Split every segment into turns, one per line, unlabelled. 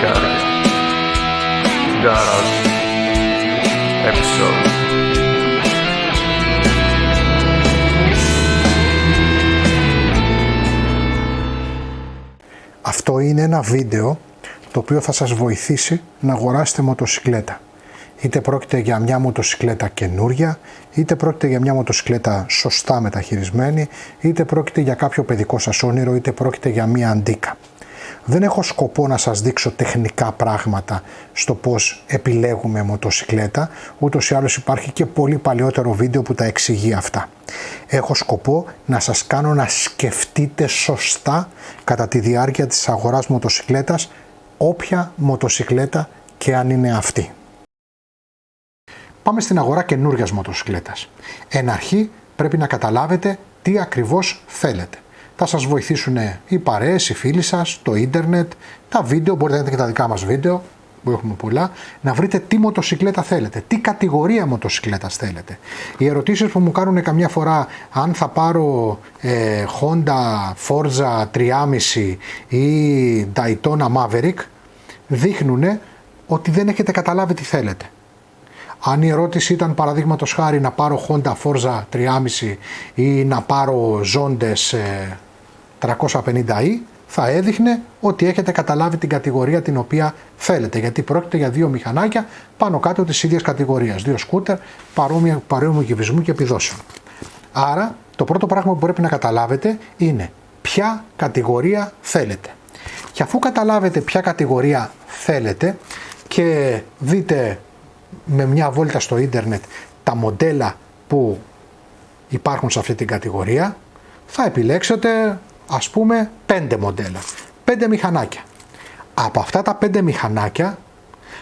Garage episode.
Αυτό είναι ένα βίντεο το οποίο θα σας βοηθήσει να αγοράσετε μοτοσικλέτα. Είτε πρόκειται για μια μοτοσικλέτα καινούρια, είτε πρόκειται για μια μοτοσικλέτα σωστά μεταχειρισμένη, είτε πρόκειται για κάποιο παιδικό σας όνειρο, είτε πρόκειται για μια αντίκα. Δεν έχω σκοπό να σας δείξω τεχνικά πράγματα στο πώς επιλέγουμε μοτοσικλέτα, ούτως ή άλλως υπάρχει και πολύ παλιότερο βίντεο που τα εξηγεί αυτά. Έχω σκοπό να σας κάνω να σκεφτείτε σωστά κατά τη διάρκεια της αγοράς μοτοσικλέτας, όποια μοτοσικλέτα και αν είναι αυτή. Πάμε στην αγορά καινούριας μοτοσικλέτας. Εν αρχή πρέπει να καταλάβετε τι ακριβώς θέλετε. Θα σας βοηθήσουν οι παρέες, οι φίλοι σας, το ίντερνετ, τα βίντεο, μπορείτε να δείτε και τα δικά μας βίντεο, που έχουμε πολλά, να βρείτε τι μοτοσικλέτα θέλετε, τι κατηγορία μοτοσικλέτας θέλετε. Οι ερωτήσεις που μου κάνουν καμιά φορά, αν θα πάρω Honda Forza 3.5 ή Daytona Maverick, δείχνουν ότι δεν έχετε καταλάβει τι θέλετε. Αν η ερώτηση ήταν παραδείγματος χάρη να πάρω Honda Forza 3.5 ή να πάρω Zondes 350i, θα έδειχνε ότι έχετε καταλάβει την κατηγορία την οποία θέλετε, γιατί πρόκειται για δύο μηχανάκια πάνω κάτω της ίδιας κατηγορίας, δύο σκούτερ παρόμοιου κυβισμού και επιδόσεων. Άρα το πρώτο πράγμα που πρέπει να καταλάβετε είναι ποια κατηγορία θέλετε. Και αφού καταλάβετε ποια κατηγορία θέλετε και δείτε με μια βόλτα στο ίντερνετ τα μοντέλα που υπάρχουν σε αυτή την κατηγορία, θα επιλέξετε ας πούμε 5 μοντέλα, 5 μηχανάκια. Από αυτά τα 5 μηχανάκια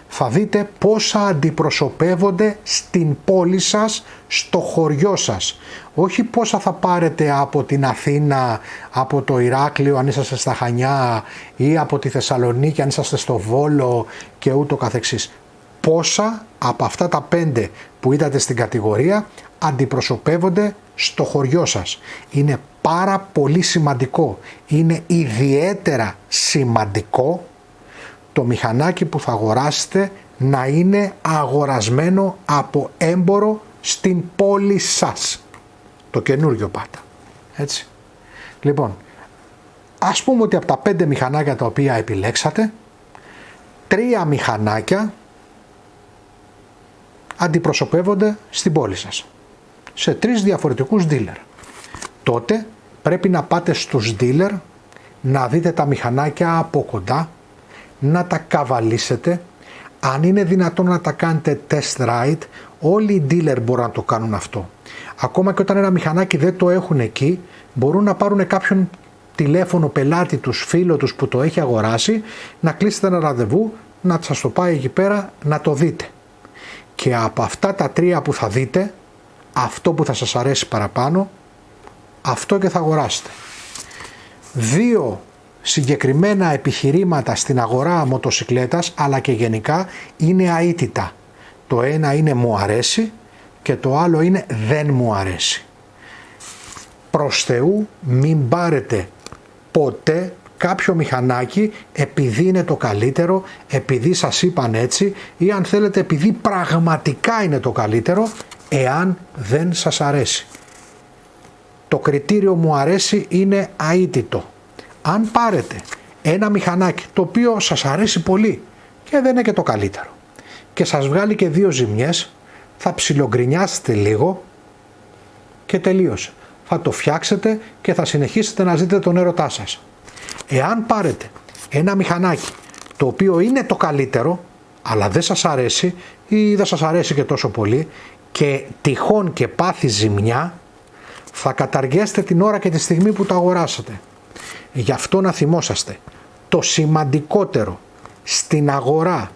θα δείτε πόσα αντιπροσωπεύονται στην πόλη σας, στο χωριό σας. Όχι πόσα θα πάρετε από την Αθήνα, από το Ηράκλειο αν είσαστε στα Χανιά ή από τη Θεσσαλονίκη αν είσαστε στο Βόλο και ούτω καθεξής. Πόσα από αυτά τα 5 που είδατε στην κατηγορία αντιπροσωπεύονται στο χωριό σας. Είναι πάρα πολύ σημαντικό, είναι ιδιαίτερα σημαντικό το μηχανάκι που θα αγοράσετε να είναι αγορασμένο από έμπορο στην πόλη σας. Το καινούργιο πάντα. Έτσι. Λοιπόν, ας πούμε ότι από τα 5 μηχανάκια τα οποία επιλέξατε, 3 μηχανάκια αντιπροσωπεύονται στην πόλη σας. Σε 3 διαφορετικούς dealer. Τότε πρέπει να πάτε στους dealer, να δείτε τα μηχανάκια από κοντά, να τα καβαλήσετε. Αν είναι δυνατόν να τα κάνετε test ride, όλοι οι dealer μπορούν να το κάνουν αυτό. Ακόμα και όταν ένα μηχανάκι δεν το έχουν εκεί, μπορούν να πάρουν κάποιον τηλέφωνο πελάτη τους, φίλο τους που το έχει αγοράσει, να κλείσετε ένα ραντεβού, να σας το πάει εκεί πέρα να το δείτε. Και από αυτά τα 3 που θα δείτε, αυτό που θα σας αρέσει παραπάνω, αυτό και θα αγοράσετε. 2 συγκεκριμένα επιχειρήματα στην αγορά μοτοσικλέτας, αλλά και γενικά, είναι αίτητα. Το ένα είναι μου αρέσει και το άλλο είναι δεν μου αρέσει. Προς Θεού μην πάρετε ποτέ κάποιο μηχανάκι επειδή είναι το καλύτερο, επειδή σας είπαν έτσι ή αν θέλετε επειδή πραγματικά είναι το καλύτερο, εάν δεν σας αρέσει. Το κριτήριο μου αρέσει είναι αίτητο. Αν πάρετε ένα μηχανάκι το οποίο σας αρέσει πολύ και δεν είναι και το καλύτερο και σας βγάλει και 2 ζημιές, θα ψιλογκρινιάσετε λίγο και τελείωσε. Θα το φτιάξετε και θα συνεχίσετε να ζείτε τον έρωτά σας. Εάν πάρετε ένα μηχανάκι το οποίο είναι το καλύτερο αλλά δεν σας αρέσει ή δεν σας αρέσει και τόσο πολύ και τυχόν και πάθει ζημιά, θα καταργέσετε την ώρα και τη στιγμή που το αγοράσατε. Γι' αυτό να θυμόσαστε, το σημαντικότερο στην αγορά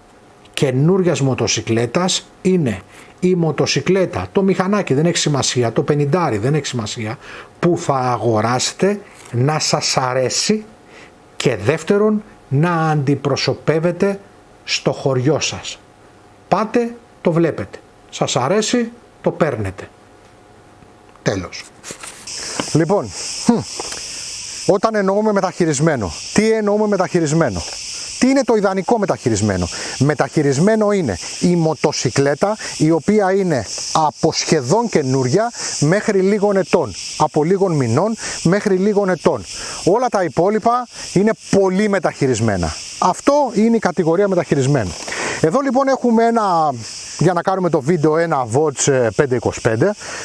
καινούριας μοτοσικλέτας είναι η μοτοσικλέτα, το μηχανάκι δεν έχει σημασία, το 50 δεν έχει σημασία, που θα αγοράσετε να σας αρέσει και δεύτερον να αντιπροσωπεύετε στο χωριό σας. Πάτε, το βλέπετε. Σας αρέσει, το παίρνετε. Τέλος. Λοιπόν, όταν εννοούμε μεταχειρισμένο, τι εννοούμε μεταχειρισμένο?
Τι είναι το ιδανικό μεταχειρισμένο? Μεταχειρισμένο είναι η μοτοσικλέτα, η οποία είναι από σχεδόν καινούρια μέχρι λίγων ετών, από λίγων μηνών μέχρι λίγων ετών. Όλα τα υπόλοιπα είναι πολύ μεταχειρισμένα. Αυτό είναι η κατηγορία μεταχειρισμένου. Εδώ λοιπόν έχουμε για να κάνουμε το βίντεο, ένα Watch 525,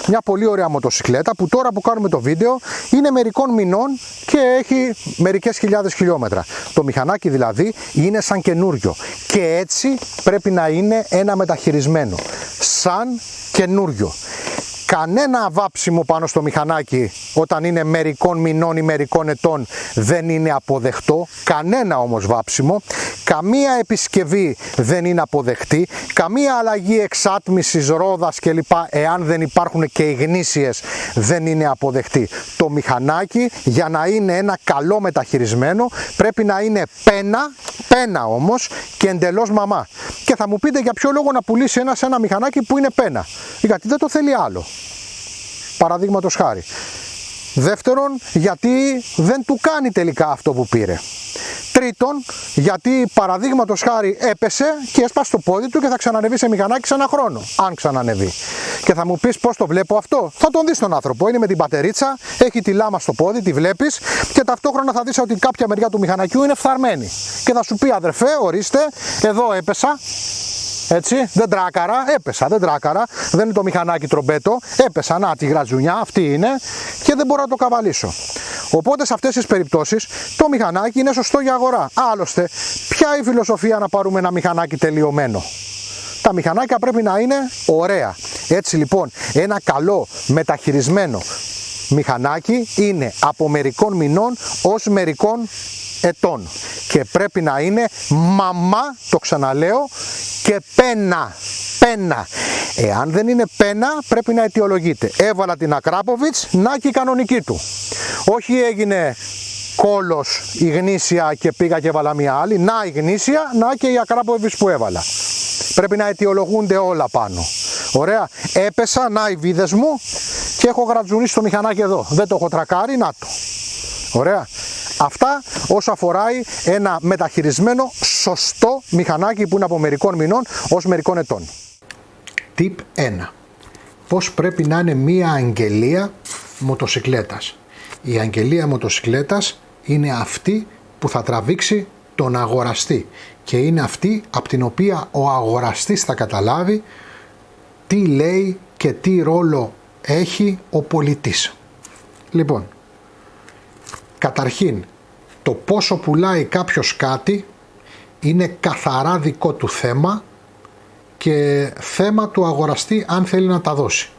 μια πολύ ωραία μοτοσικλέτα που τώρα που κάνουμε το βίντεο είναι μερικών μηνών και έχει μερικές χιλιάδες χιλιόμετρα. Το μηχανάκι δηλαδή είναι σαν καινούριο και έτσι πρέπει να είναι ένα μεταχειρισμένο, σαν καινούριο. Κανένα βάψιμο πάνω στο μηχανάκι όταν είναι μερικών μηνών ή μερικών ετών δεν είναι αποδεκτό, κανένα όμως βάψιμο, καμία επισκευή δεν είναι αποδεκτή, καμία αλλαγή εξάτμισης, ρόδας κλπ. Εάν δεν υπάρχουν και γνήσιες δεν είναι αποδεκτή. Το μηχανάκι για να είναι ένα καλό μεταχειρισμένο πρέπει να είναι πένα όμως και εντελώς μαμά. Και θα μου πείτε για ποιο λόγο να πουλήσει ένα μηχανάκι που είναι πένα? Γιατί δεν το θέλει άλλο, παραδείγματος χάρη. Δεύτερον, γιατί δεν του κάνει τελικά αυτό που πήρε. Τρίτον, γιατί παραδείγματος χάρη έπεσε και έσπασε το πόδι του και θα ξανανεβεί σε μηχανάκι σε ένα χρόνο, αν ξανανεβεί. Και θα μου πεις πώς το βλέπω αυτό? Θα τον δεις τον άνθρωπο, είναι με την πατερίτσα, έχει τη λάμα στο πόδι, τη βλέπεις και ταυτόχρονα θα δεις ότι κάποια μεριά του μηχανακιού είναι φθαρμένη. Και θα σου πει, αδερφέ, ορίστε, εδώ έπεσα. Έτσι, δεν τράκαρα, έπεσα, δεν τράκαρα, δεν είναι το μηχανάκι τρομπέτο, έπεσα, να τη γρατζουνιά, αυτή είναι και δεν μπορώ να το καβαλήσω. Οπότε σε αυτές τις περιπτώσεις το μηχανάκι είναι σωστό για αγορά. Άλλωστε, ποια η φιλοσοφία να πάρουμε ένα μηχανάκι τελειωμένο? Τα μηχανάκια πρέπει να είναι ωραία. Έτσι λοιπόν, ένα καλό μεταχειρισμένο μηχανάκι είναι από μερικών μηνών ως μερικών ετών και πρέπει να είναι μαμά, το ξαναλέω, και πένα. Εάν δεν είναι πένα πρέπει να αιτιολογείται. Έβαλα την Ακράποβιτς, να και η κανονική του. Όχι έγινε κόλος η γνήσια και πήγα και έβαλα μια άλλη. Να η γνήσια, να και η Ακράποβιτς που έβαλα. Πρέπει να αιτιολογούνται όλα πάνω. Ωραία, έπεσα, να οι βίδες μου και έχω γρατζουνίσει το μηχανάκι εδώ. Δεν το έχω τρακάρει, να το. Ωραία. Αυτά όσο αφορά ένα μεταχειρισμένο σωστό μηχανάκι που είναι από μερικών μηνών ως μερικών ετών.
Tip 1. Πώς πρέπει να είναι μία αγγελία μοτοσικλέτας? Η αγγελία μοτοσικλέτας είναι αυτή που θα τραβήξει τον αγοραστή και είναι αυτή από την οποία ο αγοραστής θα καταλάβει τι λέει και τι ρόλο έχει ο πολιτής. Λοιπόν, καταρχήν, το πόσο πουλάει κάποιος κάτι είναι καθαρά δικό του θέμα και θέμα του αγοραστή αν θέλει να τα δώσει.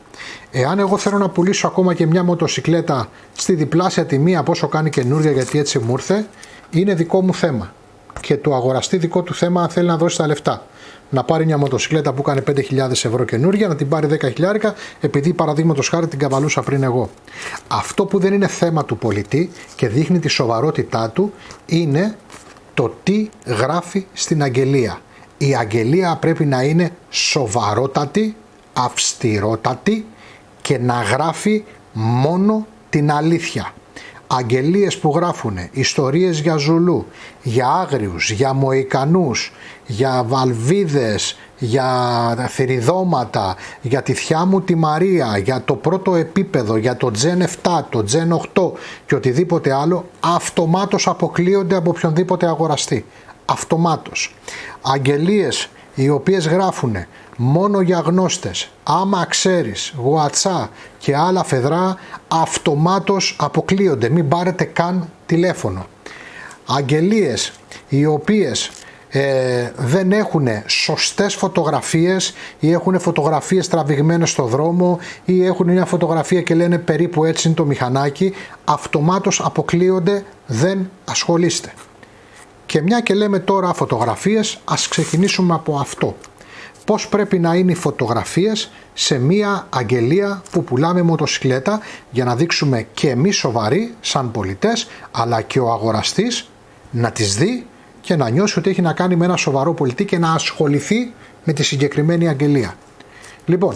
Εάν εγώ θέλω να πουλήσω ακόμα και μια μοτοσικλέτα στη διπλάσια τιμή από όσο κάνει καινούρια γιατί έτσι μου ήρθε, είναι δικό μου θέμα και του αγοραστή δικό του θέμα αν θέλει να δώσει τα λεφτά. Να πάρει μια μοτοσικλέτα που κάνει 5.000 ευρώ καινούρια, να την πάρει 10.000 επειδή παραδείγματος χάρη την καβαλούσα πριν εγώ. Αυτό που δεν είναι θέμα του πολιτή και δείχνει τη σοβαρότητά του είναι το τι γράφει στην αγγελία. Η αγγελία πρέπει να είναι σοβαρότατη, αυστηρότατη και να γράφει μόνο την αλήθεια. Αγγελίες που γράφουν ιστορίες για Ζουλού, για Άγριους, για Μοϊκανούς, για Βαλβίδες, για θηριδώματα, για τη θιά μου τη Μαρία, για το πρώτο επίπεδο, για το Gen 7, το Gen 8 και οτιδήποτε άλλο, αυτομάτως αποκλείονται από οποιονδήποτε αγοραστή. Αυτομάτως. Αγγελίες οι οποίες γράφουν μόνο για γνώστες, άμα ξέρεις, WhatsApp και άλλα φεδρά, αυτομάτως αποκλείονται, μην πάρετε καν τηλέφωνο. Αγγελίες οι οποίες δεν έχουν σωστές φωτογραφίες ή έχουν φωτογραφίες τραβηγμένες στο δρόμο ή έχουν μια φωτογραφία και λένε περίπου έτσι είναι το μηχανάκι, αυτομάτως αποκλείονται, δεν ασχολείστε. Και μια και λέμε τώρα φωτογραφίες, ας ξεκινήσουμε από αυτό. Πώς πρέπει να είναι οι φωτογραφίες σε μια αγγελία που πουλάμε μοτοσικλέτα για να δείξουμε και εμείς σοβαροί σαν πολιτές, αλλά και ο αγοραστής να τις δει και να νιώσει ότι έχει να κάνει με ένα σοβαρό πολιτή και να ασχοληθεί με τη συγκεκριμένη αγγελία. Λοιπόν,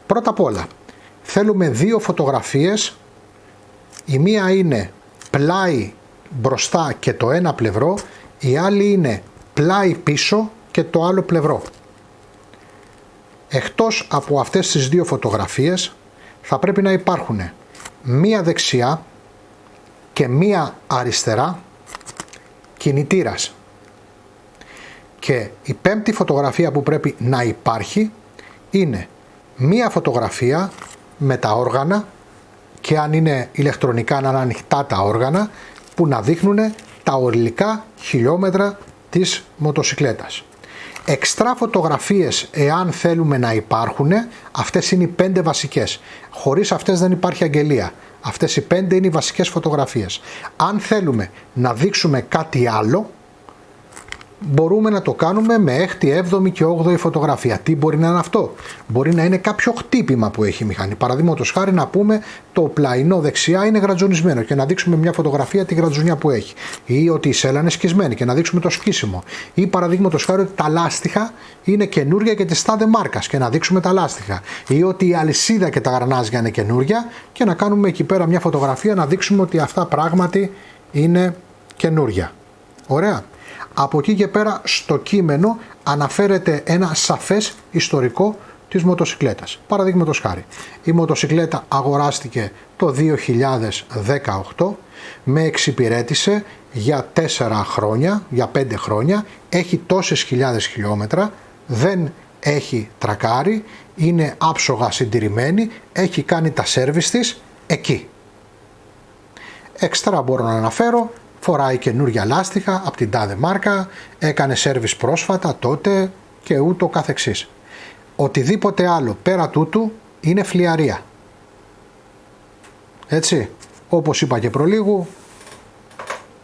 πρώτα απ' όλα θέλουμε δύο φωτογραφίες, η μία είναι πλάι μπροστά και το ένα πλευρό η άλλη είναι πλάι πίσω και το άλλο πλευρό. Εκτός από αυτές τις δύο φωτογραφίες θα πρέπει να υπάρχουν μία δεξιά και μία αριστερά κινητήρας. Και η πέμπτη φωτογραφία που πρέπει να υπάρχει είναι μία φωτογραφία με τα όργανα, και αν είναι ηλεκτρονικά να είναι ανοιχτά τα όργανα, που να δείχνουν τα οριλικά χιλιόμετρα της μοτοσικλέτας. Εξτρά φωτογραφίες, εάν θέλουμε να υπάρχουν, αυτές είναι οι 5 βασικές. Χωρίς αυτές δεν υπάρχει αγγελία. Αυτές οι 5 είναι οι βασικές φωτογραφίες. Αν θέλουμε να δείξουμε κάτι άλλο, μπορούμε να το κάνουμε με 6η, 7η και 8η φωτογραφία. Τι μπορεί να είναι αυτό? Μπορεί να είναι κάποιο χτύπημα που έχει η μηχανή. Παραδείγματος χάρη να πούμε το πλαϊνό δεξιά είναι γρατζουνισμένο και να δείξουμε μια φωτογραφία τη γρατζουνιά που έχει. Ή ότι η σέλα είναι σκισμένη και να δείξουμε το σκίσιμο. Ή παραδείγματος χάρη ότι τα λάστιχα είναι καινούρια και της τάδε μάρκας και να δείξουμε τα λάστιχα. Ή ότι η αλυσίδα και τα γρανάζια είναι καινούρια και να κάνουμε εκεί πέρα μια φωτογραφία να δείξουμε ότι αυτά πράγματι είναι καινούρια. Ωραία. Από εκεί και πέρα στο κείμενο αναφέρεται ένα σαφές ιστορικό της μοτοσικλέτας. Παραδείγματος χάρη, η μοτοσικλέτα αγοράστηκε το 2018, με εξυπηρέτησε για 4 χρόνια, για 5 χρόνια, έχει τόσες χιλιάδες χιλιόμετρα, δεν έχει τρακάρει, είναι άψογα συντηρημένη, έχει κάνει τα σέρβις της εκεί. Έξτρα μπορώ να αναφέρω, φοράει καινούργια λάστιχα από την τάδε μάρκα, έκανε σέρβις πρόσφατα τότε και ούτω καθεξής. Οτιδήποτε άλλο πέρα τούτου είναι φλιαρία. Έτσι, όπως είπα και προλίγου,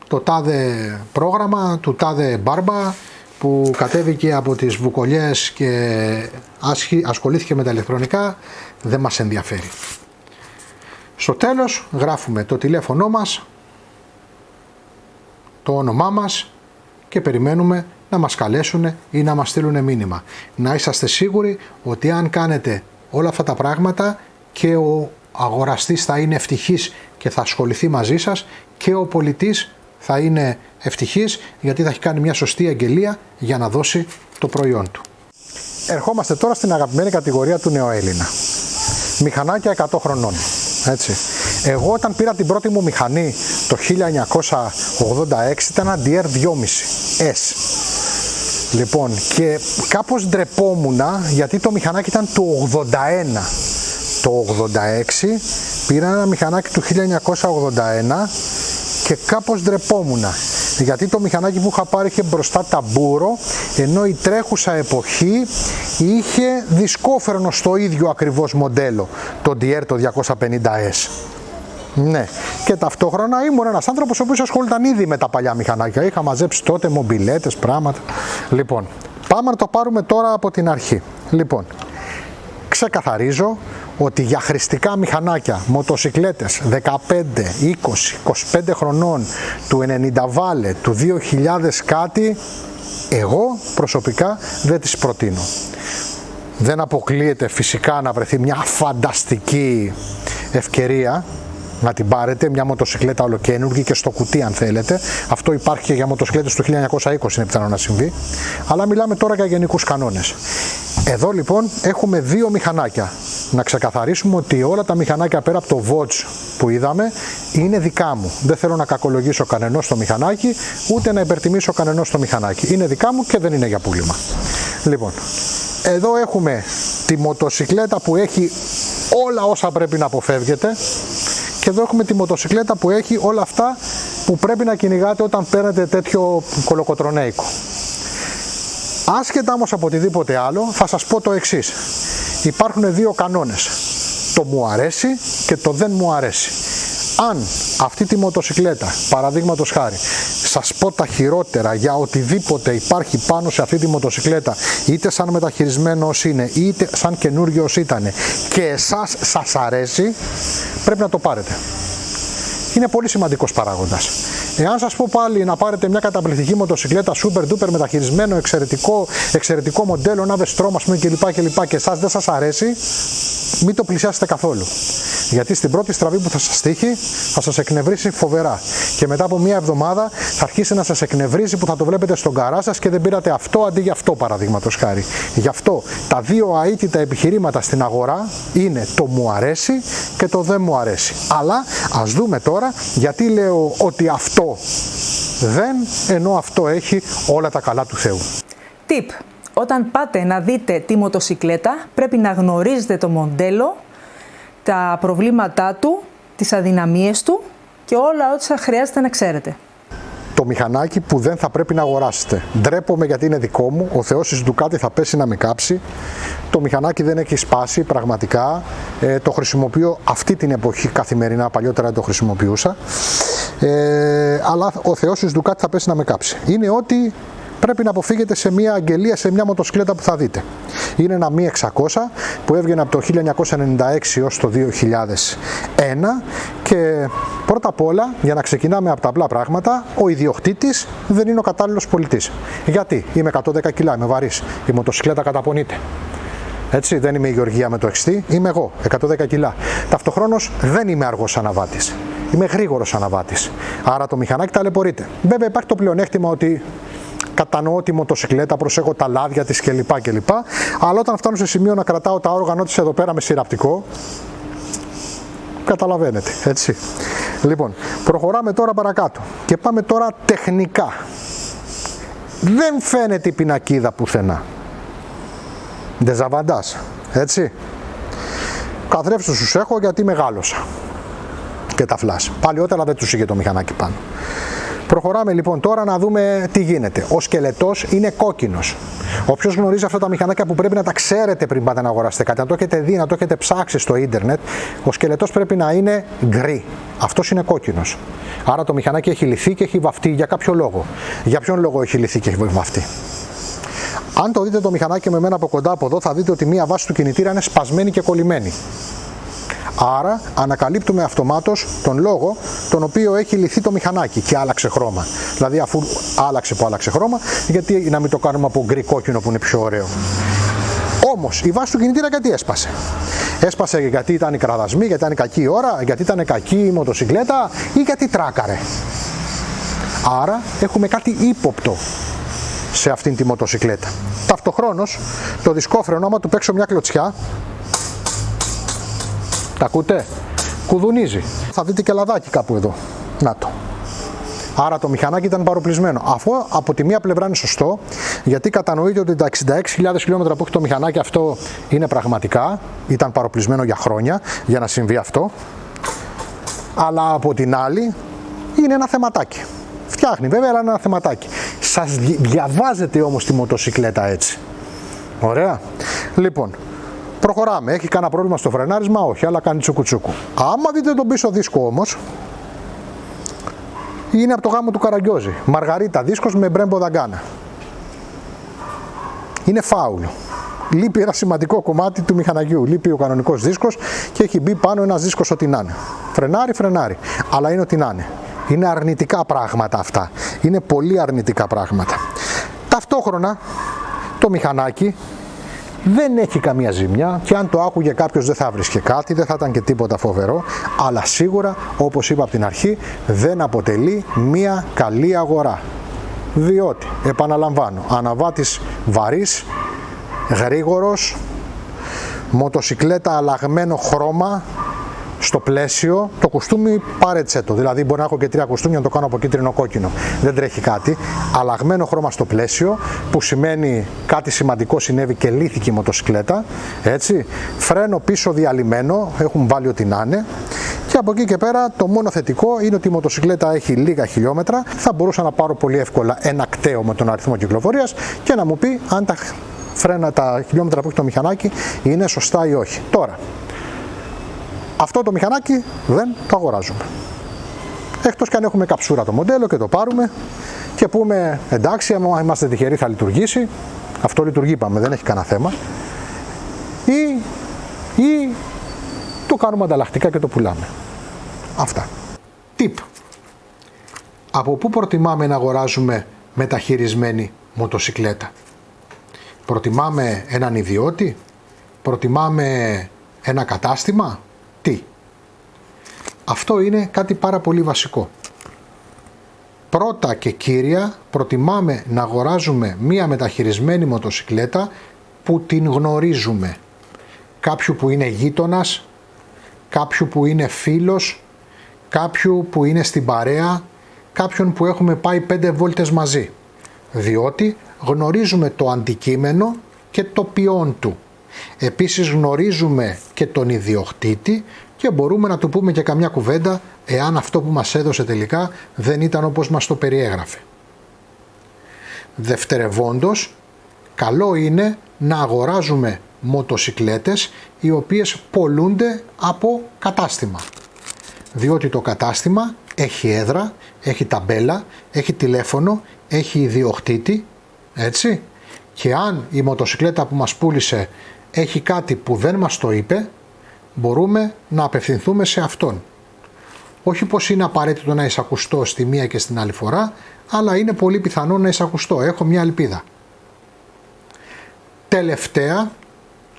το τάδε πρόγραμμα του τάδε μπάρμπα που κατέβηκε από τις βουκολιές και ασχολήθηκε με τα ηλεκτρονικά δεν μας ενδιαφέρει. Στο τέλος γράφουμε το τηλέφωνό μας, το όνομά μας και περιμένουμε να μας καλέσουν ή να μας στείλουν μήνυμα. Να είσαστε σίγουροι ότι αν κάνετε όλα αυτά τα πράγματα και ο αγοραστής θα είναι ευτυχής και θα ασχοληθεί μαζί σας και ο πολιτής θα είναι ευτυχής γιατί θα έχει κάνει μια σωστή αγγελία για να δώσει το προϊόν του.
Ερχόμαστε τώρα στην αγαπημένη κατηγορία του νεοέλληνα. Μηχανάκια 100 χρονών. Έτσι. Εγώ όταν πήρα την πρώτη μου μηχανή το 1986 ήταν ένα DR2.5S. Λοιπόν, και κάπως ντρεπόμουνα γιατί το μηχανάκι ήταν του 81. Το 86 πήρα ένα μηχανάκι του 1981 και κάπως ντρεπόμουνα γιατί το μηχανάκι που είχα πάρει είχε μπροστά ταμπούρο, ενώ η τρέχουσα εποχή είχε δισκόφρενο στο ίδιο ακριβώς μοντέλο, το DR το 250S. Ναι, και ταυτόχρονα ήμουν ένας άνθρωπος ο οποίος ασχολούνταν ήδη με τα παλιά μηχανάκια. Είχα μαζέψει τότε μομπιλέτες, πράγματα. Λοιπόν, πάμε να το πάρουμε τώρα από την αρχή. Λοιπόν, ξεκαθαρίζω ότι για χρηστικά μηχανάκια, μοτοσικλέτες 15, 20, 25 χρονών, του 90 βάλε, του 2000 κάτι, εγώ προσωπικά δεν τις προτείνω. Δεν αποκλείεται φυσικά να βρεθεί μια φανταστική ευκαιρία να την πάρετε, μια μοτοσικλέτα ολοκαίνουργη και στο κουτί αν θέλετε. Αυτό υπάρχει και για μοτοσικλέτες του 1920, είναι πιθανό να συμβεί. Αλλά μιλάμε τώρα για γενικούς κανόνες. Εδώ λοιπόν έχουμε δύο μηχανάκια. Να ξεκαθαρίσουμε ότι όλα τα μηχανάκια πέρα από το Watch που είδαμε είναι δικά μου. Δεν θέλω να κακολογήσω κανενός στο μηχανάκι, ούτε να υπερτιμήσω κανενός στο μηχανάκι. Είναι δικά μου και δεν είναι για πούλημα. Λοιπόν, εδώ έχουμε τη μοτοσικλέτα που έχει όλα όσα πρέπει να αποφεύγετε. Και εδώ έχουμε τη μοτοσικλέτα που έχει όλα αυτά που πρέπει να κυνηγάτε όταν παίρνετε τέτοιο κολοκοτρονέικο. Άσχετα όμως από οτιδήποτε άλλο, θα σας πω το εξής. Υπάρχουν δύο κανόνες. Το μου αρέσει και το δεν μου αρέσει. Αν αυτή τη μοτοσικλέτα, παραδείγματος χάρη, σας πω τα χειρότερα για οτιδήποτε υπάρχει πάνω σε αυτή τη μοτοσικλέτα, είτε σαν μεταχειρισμένος είναι, είτε σαν καινούριος ήταν, και εσάς σας αρέσει, πρέπει να το πάρετε. Είναι πολύ σημαντικός παράγοντας. Εάν σας πω πάλι να πάρετε μια καταπληκτική μοτοσικλέτα super duper μεταχειρισμένο, εξαιρετικό μοντέλο, ένα δεστρόμα κλπ. Και εσάς δεν σας αρέσει, μην το πλησιάσετε καθόλου. Γιατί στην πρώτη στραβή που θα σας τύχει θα σας εκνευρίσει φοβερά. Και μετά από μία εβδομάδα θα αρχίσει να σας εκνευρίζει που θα το βλέπετε στον καρά σας και δεν πήρατε αυτό αντί για αυτό, παραδείγματος χάρη. Γι' αυτό τα δύο αίτητα επιχειρήματα στην αγορά είναι το μου αρέσει και το δεν μου αρέσει. Αλλά ας δούμε τώρα γιατί λέω ότι αυτό δεν, ενώ αυτό έχει όλα τα καλά του Θεού.
Tip. Όταν πάτε να δείτε τη μοτοσικλέτα, πρέπει να γνωρίζετε το μοντέλο, τα προβλήματά του, τις αδυναμίες του και όλα όσα χρειάζεται να ξέρετε.
Το μηχανάκι που δεν θα πρέπει να αγοράσετε. Ντρέπομαι γιατί είναι δικό μου, ο Θεός της Ντουκάτι θα πέσει να με κάψει. Το μηχανάκι δεν έχει σπάσει πραγματικά, το χρησιμοποιώ αυτή την εποχή καθημερινά, παλιότερα δεν το χρησιμοποιούσα. Αλλά ο Θεός της Ντουκάτι θα πέσει να με κάψει. Είναι ότι πρέπει να αποφύγετε σε μια αγγελία, σε μια μοτοσυκλέτα που θα δείτε. Είναι ένα Mi 600 που έβγαινε από το 1996 έως το 2001 και πρώτα απ' όλα, για να ξεκινάμε από τα απλά πράγματα, ο ιδιοκτήτης δεν είναι ο κατάλληλος πολιτής. Γιατί? Είμαι 110 κιλά, είμαι βαρύς, η μοτοσυκλέτα καταπονείται. Έτσι, δεν είμαι η Γεωργία με το XT, είμαι εγώ, 110 κιλά. Ταυτοχρόνως δεν είμαι αργός αναβάτης, είμαι γρήγορος αναβάτης. Άρα το μηχανάκι ταλαιπωρείται. Βέβαια υπάρχει το πλεονέκτημα ότι κατανοώ τη μοτοσυκλέτα, προσέχω τα λάδια της κλπ. Αλλά όταν φτάνω σε σημείο να κρατάω τα όργανα της εδώ πέρα με συρραπτικό, καταλαβαίνετε, έτσι. Λοιπόν, προχωράμε τώρα παρακάτω και πάμε τώρα τεχνικά. Δεν φαίνεται η πινακίδα πουθενά. Ντεζαβαντάς, έτσι. Καθρέφτους τους έχω γιατί μεγάλωσα. Και τα φλάς. Παλιότερα δεν τους είχε το μηχανάκι πάνω. Προχωράμε λοιπόν τώρα να δούμε τι γίνεται. Ο σκελετός είναι κόκκινος. Όποιος γνωρίζει αυτά τα μηχανάκια που πρέπει να τα ξέρετε πριν πάτε να αγοράσετε κάτι, να το έχετε δει, να το έχετε ψάξει στο ίντερνετ, ο σκελετός πρέπει να είναι γκρι. Αυτός είναι κόκκινος. Άρα το μηχανάκι έχει λυθεί και έχει βαφτεί για κάποιο λόγο. Για ποιον λόγο έχει λυθεί και έχει βαφτεί? Αν το δείτε το μηχανάκι με μένα από κοντά από εδώ, θα δείτε ότι μία βάση του κινητήρα είναι σπασμένη και κολλημένη. Άρα ανακαλύπτουμε αυτομάτως τον λόγο τον οποίο έχει λυθεί το μηχανάκι και άλλαξε χρώμα. Δηλαδή αφού άλλαξε χρώμα, γιατί να μην το κάνουμε από γκρι κόκκινο που είναι πιο ωραίο. Όμως η βάση του κινητήρα γιατί έσπασε? Έσπασε γιατί ήταν οι κραδασμοί, γιατί ήταν κακή η ώρα, γιατί ήταν κακή η μοτοσυκλέτα ή γιατί τράκαρε? Άρα έχουμε κάτι ύποπτο σε αυτήν τη μοτοσυκλέτα. Ταυτοχρόνως το δισκόφρενο, άμα του παίξω μια κλωτσιά, τα ακούτε? Κουδουνίζει. Θα δείτε και λαδάκι κάπου εδώ. Να το. Άρα το μηχανάκι ήταν παροπλισμένο. Αφού από τη μία πλευρά είναι σωστό, γιατί κατανοείτε ότι τα 66.000 χιλιόμετρα που έχει το μηχανάκι αυτό είναι πραγματικά, ήταν παροπλισμένο για χρόνια για να συμβεί αυτό. Αλλά από την άλλη είναι ένα θεματάκι. Φτιάχνει βέβαια, αλλά είναι ένα θεματάκι. Σας διαβάζετε όμως τη μοτοσυκλέτα έτσι. Ωραία. Λοιπόν, προχωράμε. Έχει κανένα πρόβλημα στο φρενάρισμα? Όχι, αλλά κάνει τσουκουτσούκου. Άμα δείτε τον πίσω δίσκο όμως, είναι από το γάμο του Καραγκιόζη. Μαργαρίτα δίσκος με Μπρέμπο δαγκάνα. Είναι φάουλο. Λείπει ένα σημαντικό κομμάτι του μηχαναγιού. Λείπει ο κανονικός δίσκος και έχει μπει πάνω ένας δίσκος ό,τι να είναι. Φρενάρει. Αλλά είναι ό,τι να είναι. Είναι αρνητικά πράγματα αυτά. Είναι πολύ αρνητικά πράγματα. Ταυτόχρονα το μηχανάκι δεν έχει καμία ζημιά και αν το άκουγε κάποιος δεν θα βρίσκε κάτι, δεν θα ήταν και τίποτα φοβερό, αλλά σίγουρα, όπως είπα από την αρχή, δεν αποτελεί μία καλή αγορά. Διότι, επαναλαμβάνω, αναβάτης βαρύς, γρήγορος, μοτοσυκλέτα αλλαγμένο χρώμα, στο πλαίσιο, το κουστούμι παρετσέτο. Δηλαδή, μπορεί να έχω και 3 κουστούμια να το κάνω από κίτρινο-κόκκινο. Δεν τρέχει κάτι. Αλλαγμένο χρώμα στο πλαίσιο, που σημαίνει κάτι σημαντικό συνέβη και λύθηκε η μοτοσυκλέτα. Έτσι. Φρένο πίσω διαλυμένο, έχουν βάλει ό,τι να είναι. Και από εκεί και πέρα, το μόνο θετικό είναι ότι η μοτοσυκλέτα έχει λίγα χιλιόμετρα. Θα μπορούσα να πάρω πολύ εύκολα ένα κταίο με τον αριθμό κυκλοφορίας και να μου πει αν τα χιλιόμετρα που έχει το μηχανάκι είναι σωστά ή όχι. Τώρα. Αυτό το μηχανάκι δεν το αγοράζουμε. Εκτός και αν έχουμε καψούρα το μοντέλο και το πάρουμε και πούμε εντάξει, άμα είμαστε τυχεροί θα λειτουργήσει. Αυτό λειτουργεί, είπαμε, δεν έχει κανένα θέμα. Ή το κάνουμε ανταλλακτικά και το πουλάμε. Αυτά. Tip. Από πού προτιμάμε να αγοράζουμε μεταχειρισμένη μοτοσυκλέτα? Προτιμάμε έναν ιδιώτη? Προτιμάμε ένα κατάστημα? Τι?
Αυτό είναι κάτι πάρα πολύ βασικό. Πρώτα και κύρια προτιμάμε να αγοράζουμε μία μεταχειρισμένη μοτοσικλέτα που την γνωρίζουμε. Κάποιου που είναι γείτονας, κάποιου που είναι φίλος, κάποιου που είναι στην παρέα, κάποιον που έχουμε πάει 5 βόλτες μαζί. Διότι γνωρίζουμε το αντικείμενο και το ποιόν του. Επίσης γνωρίζουμε και τον ιδιοκτήτη και μπορούμε να του πούμε και καμιά κουβέντα εάν αυτό που μας έδωσε τελικά δεν ήταν όπως μας το περιέγραφε. Δευτερευόντως, καλό είναι να αγοράζουμε μοτοσικλέτες οι οποίες πωλούνται από κατάστημα. Διότι το κατάστημα έχει έδρα, έχει ταμπέλα, έχει τηλέφωνο, έχει ιδιοκτήτη, έτσι. Και αν η μοτοσικλέτα που μας πούλησε έχει κάτι που δεν μας το είπε, μπορούμε να απευθυνθούμε σε αυτόν. Όχι πως είναι απαραίτητο να εισακουστώ στη μία και στην άλλη φορά, αλλά είναι πολύ πιθανό να εισακουστώ. Έχω μια ελπίδα. Τελευταία,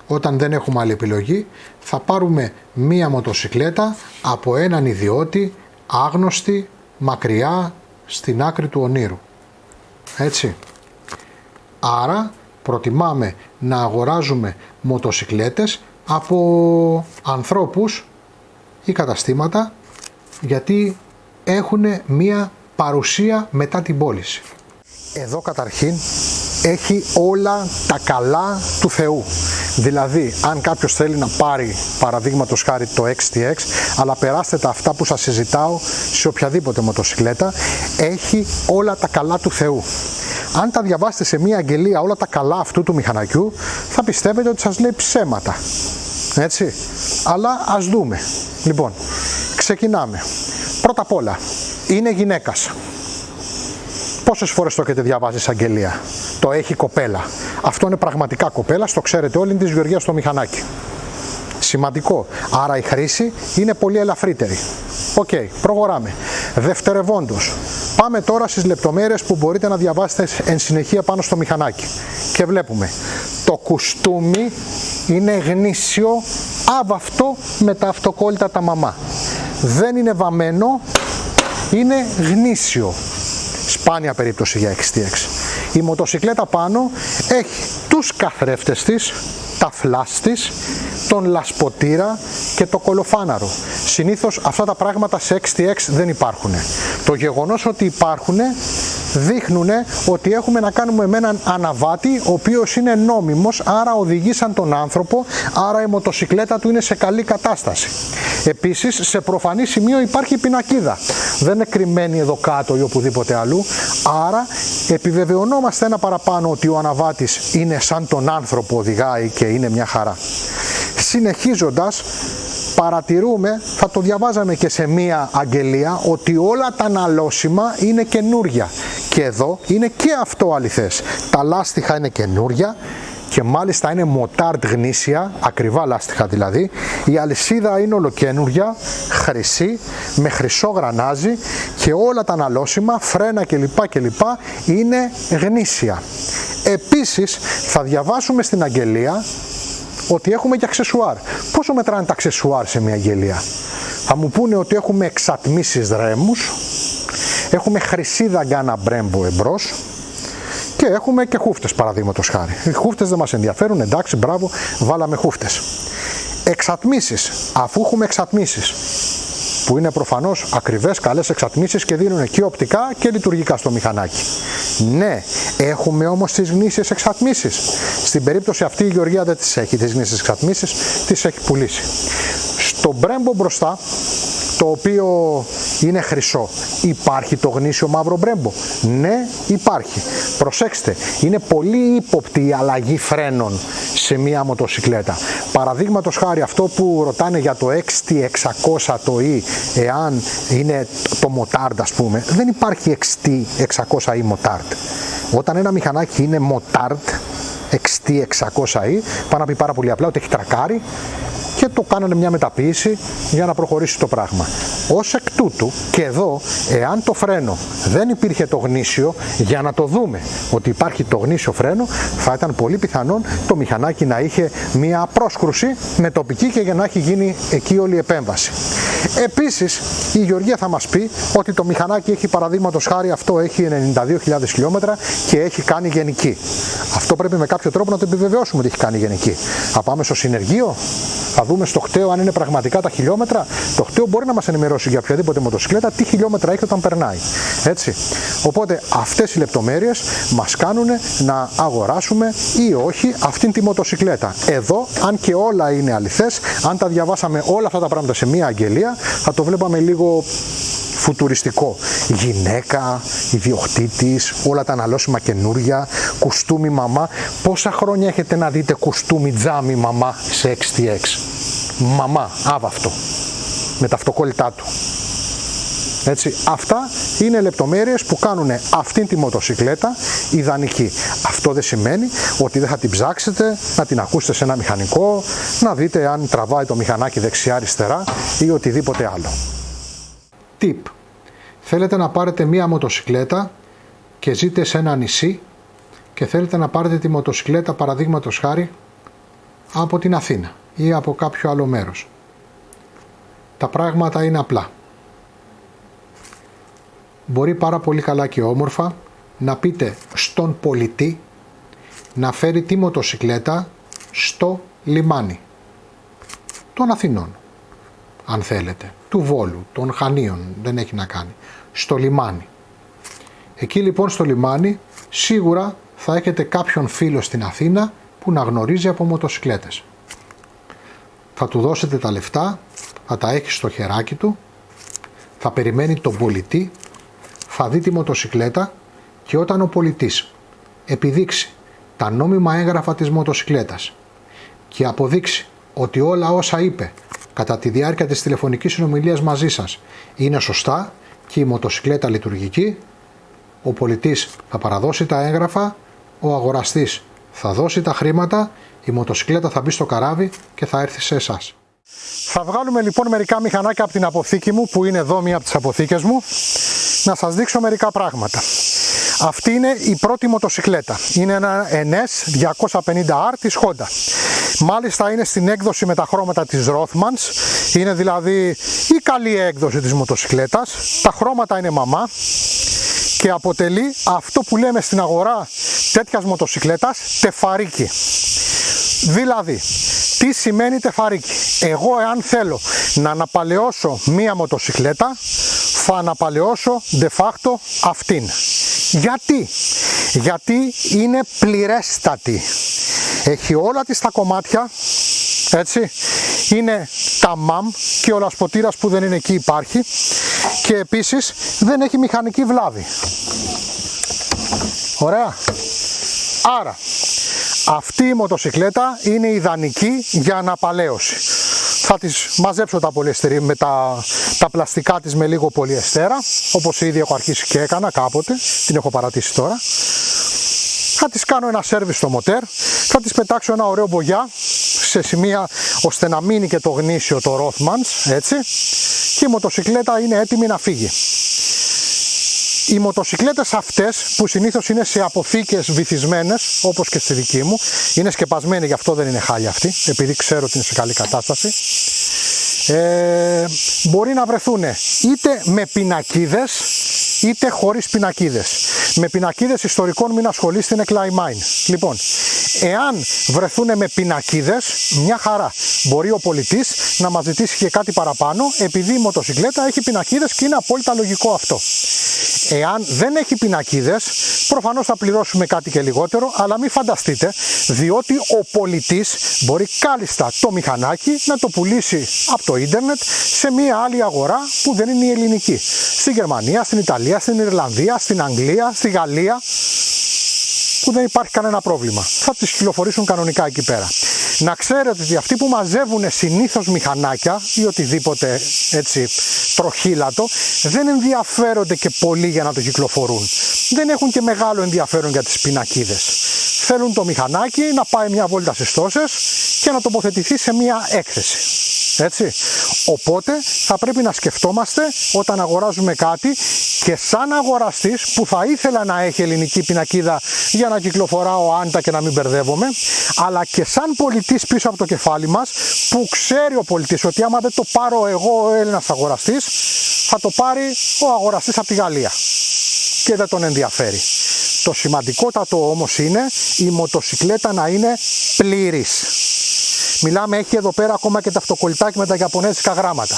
όταν δεν έχουμε άλλη επιλογή, θα πάρουμε μία μοτοσικλέτα από έναν ιδιώτη, άγνωστη, μακριά, στην άκρη του ονείρου. Έτσι. Άρα προτιμάμε να αγοράζουμε μοτοσικλέτες από ανθρώπους ή καταστήματα, γιατί έχουν μία παρουσία μετά την πώληση.
Εδώ καταρχήν έχει όλα τα καλά του Θεού. Δηλαδή, αν κάποιος θέλει να πάρει παραδείγματος χάρη το XTX, αλλά περάστε τα αυτά που σας συζητάω σε οποιαδήποτε μοτοσικλέτα, έχει όλα τα καλά του Θεού. Αν τα διαβάσετε σε μία αγγελία όλα τα καλά αυτού του μηχανακιού, θα πιστεύετε ότι σας λέει ψέματα. Έτσι. Αλλά ας δούμε. Λοιπόν, ξεκινάμε. Πρώτα απ' όλα, είναι γυναίκας. Πόσες φορές το έχετε διαβάσει σαν αγγελία? Το έχει κοπέλα. Αυτό είναι πραγματικά κοπέλα, το ξέρετε όλοι, είναι της Γεωργίας στο μηχανάκι. Σημαντικό. Άρα η χρήση είναι πολύ ελαφρύτερη. Οκ, προχωράμε. Δευτερευόντως, πάμε τώρα στις λεπτομέρειες που μπορείτε να διαβάσετε εν συνεχεία πάνω στο μηχανάκι. Και βλέπουμε, το κουστούμι είναι γνήσιο, άβαυτο με τα αυτοκόλλητα τα μαμά. Δεν είναι βαμμένο, είναι γνήσιο. Σπάνια περίπτωση για XTX. Η μοτοσικλέτα πάνω έχει τους καθρέφτες της, τα φλάς της, τον λασποτήρα και το κολοφάναρο. Συνήθως αυτά τα πράγματα σε XTX δεν υπάρχουν. Το γεγονός ότι υπάρχουν δείχνουν ότι έχουμε να κάνουμε με έναν αναβάτη ο οποίος είναι νόμιμος, άρα οδηγεί σαν τον άνθρωπο, άρα η μοτοσικλέτα του είναι σε καλή κατάσταση. Επίσης, σε προφανή σημείο υπάρχει πινακίδα. Δεν είναι κρυμμένη εδώ κάτω ή οπουδήποτε αλλού, άρα επιβεβαιωνόμαστε ένα παραπάνω ότι ο αναβάτης είναι σαν τον άνθρωπο, οδηγάει και είναι μια χαρά. Συνεχίζοντας, παρατηρούμε, θα το διαβάζαμε και σε μία αγγελία, ότι όλα τα αναλώσιμα είναι καινούρια. Και εδώ είναι και αυτό αληθές. Τα λάστιχα είναι καινούρια και μάλιστα είναι μοτάρντ γνήσια, ακριβά λάστιχα δηλαδή. Η αλυσίδα είναι ολοκαίνούρια, χρυσή, με χρυσό γρανάζι και όλα τα αναλώσιμα, φρένα κλπ. Είναι γνήσια. Επίσης θα διαβάσουμε στην αγγελία ότι έχουμε και αξεσουάρ. Πόσο μετράνε τα αξεσουάρ σε μια αγγελία? Θα μου πούνε ότι έχουμε εξατμίσεις ρέμους, έχουμε χρυσή δαγκάνα Brembo εμπρός και έχουμε και χούφτες παραδείγματος χάρη. Οι χούφτες δεν μας ενδιαφέρουν, εντάξει, μπράβο, βάλαμε χούφτες. Εξατμίσεις, αφού έχουμε εξατμίσεις, που είναι προφανώς ακριβές, καλές εξατμίσεις και δίνουν και οπτικά και λειτουργικά στο μηχανάκι. Ναι, έχουμε όμως τις γνήσιες εξατμίσεις. Στην περίπτωση αυτή η Γεωργία δεν τις έχει τις γνήσιες εξατμίσεις, τις έχει πουλήσει. Στο Brembo μπροστά, το οποίο είναι χρυσό, υπάρχει το γνήσιο μαύρο Brembo? Ναι, υπάρχει. Προσέξτε, είναι πολύ ύποπτη η αλλαγή φρένων σε μία μοτοσικλέτα. Παραδείγματος χάρη αυτό που ρωτάνε για το XT600 το E, εάν είναι το motard ας πούμε, δεν υπάρχει XT600E motard. Όταν ένα μηχανάκι είναι motard XT600E, πάνω να πει πάρα πολύ απλά ότι έχει τρακάρι και το κάνανε μια μεταποίηση για να προχωρήσει το πράγμα. Ως εκ τούτου και εδώ, εάν το φρένο δεν υπήρχε το γνήσιο, για να το δούμε ότι υπάρχει το γνήσιο φρένο, θα ήταν πολύ πιθανόν το μηχανάκι να είχε μια πρόσκρουση με τοπική και για να έχει γίνει εκεί όλη η επέμβαση. Επίσης, η Γεωργία θα μας πει ότι το μηχανάκι έχει, παραδείγματος χάρη, αυτό έχει 92.000 χιλιόμετρα και έχει κάνει γενική. Αυτό πρέπει με κάποιο τρόπο να το επιβεβαιώσουμε ότι έχει κάνει γενική. Θα πάμε στο συνεργείο, θα δούμε στο χταίο αν είναι πραγματικά τα χιλιόμετρα. Το χταίο μπορεί να μας ενημερώσει για οποιαδήποτε μοτοσυκλέτα τι χιλιόμετρα έχει όταν περνάει. Έτσι. Οπότε αυτές οι λεπτομέρειες μας κάνουν να αγοράσουμε ή όχι αυτήν τη μοτοσυκλέτα. Εδώ, αν και όλα είναι αληθές, αν τα διαβάσαμε όλα αυτά τα πράγματα σε μία αγγελία, θα το βλέπαμε λίγο φουτουριστικό. Γυναίκα, ιδιοκτήτης, όλα τα αναλώσιμα καινούρια, κουστούμι μαμά. Πόσα χρόνια έχετε να δείτε κουστούμι τζάμι μαμά σε XTX? Μαμά, άβαυτο, με τα αυτοκόλλητά του. Έτσι, αυτά είναι λεπτομέρειες που κάνουν αυτήν τη μοτοσυκλέτα ιδανική. Αυτό δεν σημαίνει ότι δεν θα την ψάξετε, να την ακούσετε σε ένα μηχανικό, να δείτε αν τραβάει το μηχανάκι δεξιά-αριστερά ή οτιδήποτε άλλο.
Tip. Θέλετε να πάρετε μία μοτοσυκλέτα και ζείτε σε ένα νησί και θέλετε να πάρετε τη μοτοσυκλέτα, παραδείγματος χάρη, από την Αθήνα ή από κάποιο άλλο μέρος. Τα πράγματα είναι απλά. Μπορεί πάρα πολύ καλά και όμορφα να πείτε στον πολιτή να φέρει τη μοτοσυκλέτα στο λιμάνι των Αθηνών, αν θέλετε, του Βόλου, των Χανίων, δεν έχει να κάνει, στο λιμάνι. Εκεί λοιπόν στο λιμάνι σίγουρα θα έχετε κάποιον φίλο στην Αθήνα που να γνωρίζει από μοτοσυκλέτες. Θα του δώσετε τα λεφτά, θα τα έχει στο χεράκι του, θα περιμένει τον πολιτή, θα δει τη μοτοσυκλέτα και όταν ο πολιτής επιδείξει τα νόμιμα έγγραφα της μοτοσυκλέτας και αποδείξει ότι όλα όσα είπε κατά τη διάρκεια της τηλεφωνικής συνομιλίας μαζί σας είναι σωστά και η μοτοσυκλέτα λειτουργική, ο πολιτής θα παραδώσει τα έγγραφα, ο αγοραστής θα δώσει τα χρήματα, η μοτοσυκλέτα θα μπει στο καράβι και θα έρθει σε εσάς.
Θα βγάλουμε λοιπόν μερικά μηχανάκια από την αποθήκη μου, που είναι εδώ μία από τις αποθήκες μου, να σας δείξω μερικά πράγματα. Αυτή είναι η πρώτη μοτοσυκλέτα. Είναι ένα NS 250R της Honda. Μάλιστα είναι στην έκδοση με τα χρώματα της Rothmans. Είναι δηλαδή η καλή έκδοση της μοτοσυκλέτας. Τα χρώματα είναι μαμά και αποτελεί αυτό που λέμε στην αγορά τέτοιας μοτοσυκλέτας τεφαρίκι. Δηλαδή, τι σημαίνει τεφαρίκι? Εγώ εάν θέλω να αναπαλαιώσω μία μοτοσυκλέτα, θα αναπαλαιώσω de facto αυτήν. Γιατί? Γιατί είναι πληρέστατη. Έχει όλα της τα κομμάτια, έτσι. Είναι τα μαμ και ο λασποτήρας που δεν είναι εκεί υπάρχει. Και επίσης δεν έχει μηχανική βλάβη. Ωραία. Άρα, αυτή η μοτοσυκλέτα είναι ιδανική για αναπαλαίωση. Θα τις μαζέψω τα πολυεστερή με τα πλαστικά της με λίγο πολυεστέρα, όπως ήδη έχω αρχίσει και έκανα κάποτε, την έχω παρατήσει τώρα. Θα τις κάνω ένα σέρβις στο μοτέρ, θα τις πετάξω ένα ωραίο μπογιά σε σημεία ώστε να μείνει και το γνήσιο, το Rothmans, έτσι, και η μοτοσυκλέτα είναι έτοιμη να φύγει. Οι μοτοσυκλέτες αυτές που συνήθως είναι σε αποθήκες βυθισμένες, όπως και στη δική μου, είναι σκεπασμένη, γι' αυτό δεν είναι χάλια αυτή, επειδή ξέρω ότι είναι σε καλή κατάσταση, μπορεί να βρεθούν είτε με πινακίδες είτε χωρίς πινακίδες. Με πινακίδες ιστορικών μην ασχολείστε, είναι Kleimine. Λοιπόν, εάν βρεθούν με πινακίδες, μια χαρά. Μπορεί ο πολιτής να μας ζητήσει και κάτι παραπάνω, επειδή η μοτοσυκλέτα έχει πινακίδες και είναι απόλυτα λογικό αυτό. Εάν δεν έχει πινακίδες, προφανώς θα πληρώσουμε κάτι και λιγότερο, αλλά μην φανταστείτε, διότι ο πολιτής μπορεί κάλλιστα το μηχανάκι να το πουλήσει από το ίντερνετ σε μια άλλη αγορά που δεν είναι η ελληνική. Στη Γερμανία, στην Ιταλία, στην Ιρλανδία, στην Αγγλία, στη Γαλλία, που δεν υπάρχει κανένα πρόβλημα. Θα τις κυκλοφορήσουν κανονικά εκεί πέρα. Να ξέρετε ότι αυτοί που μαζεύουν συνήθως μηχανάκια ή οτιδήποτε έτσι τροχύλατο, δεν ενδιαφέρονται και πολύ για να το κυκλοφορούν. Δεν έχουν και μεγάλο ενδιαφέρον για τις πινακίδες. Θέλουν το μηχανάκι να πάει μια βόλτα στις τόσες και να τοποθετηθεί σε μία έκθεση. Έτσι. Οπότε θα πρέπει να σκεφτόμαστε όταν αγοράζουμε κάτι και σαν αγοραστής που θα ήθελα να έχει ελληνική πινακίδα για να κυκλοφοράω άνετα και να μην μπερδεύομαι, αλλά και σαν πολιτής πίσω από το κεφάλι μας που ξέρει ο πολιτής ότι άμα δεν το πάρω εγώ ο Έλληνας αγοραστής θα το πάρει ο αγοραστής από τη Γαλλία και δεν τον ενδιαφέρει. Το σημαντικότατο όμως είναι η μοτοσικλέτα να είναι πλήρης. Μιλάμε, έχει εδώ πέρα ακόμα και τα αυτοκολλητάκι με τα ιαπωνέζικα γράμματα.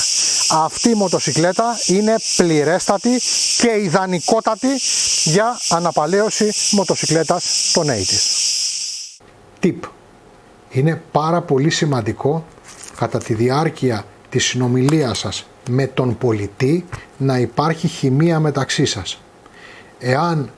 Αυτή η μοτοσικλέτα είναι πληρέστατη και ιδανικότατη για αναπαλαίωση μοτοσικλέτας των 80's.
Tip. Είναι πάρα πολύ σημαντικό κατά τη διάρκεια της συνομιλίας σας με τον πολιτή να υπάρχει χημεία μεταξύ σας. Εάν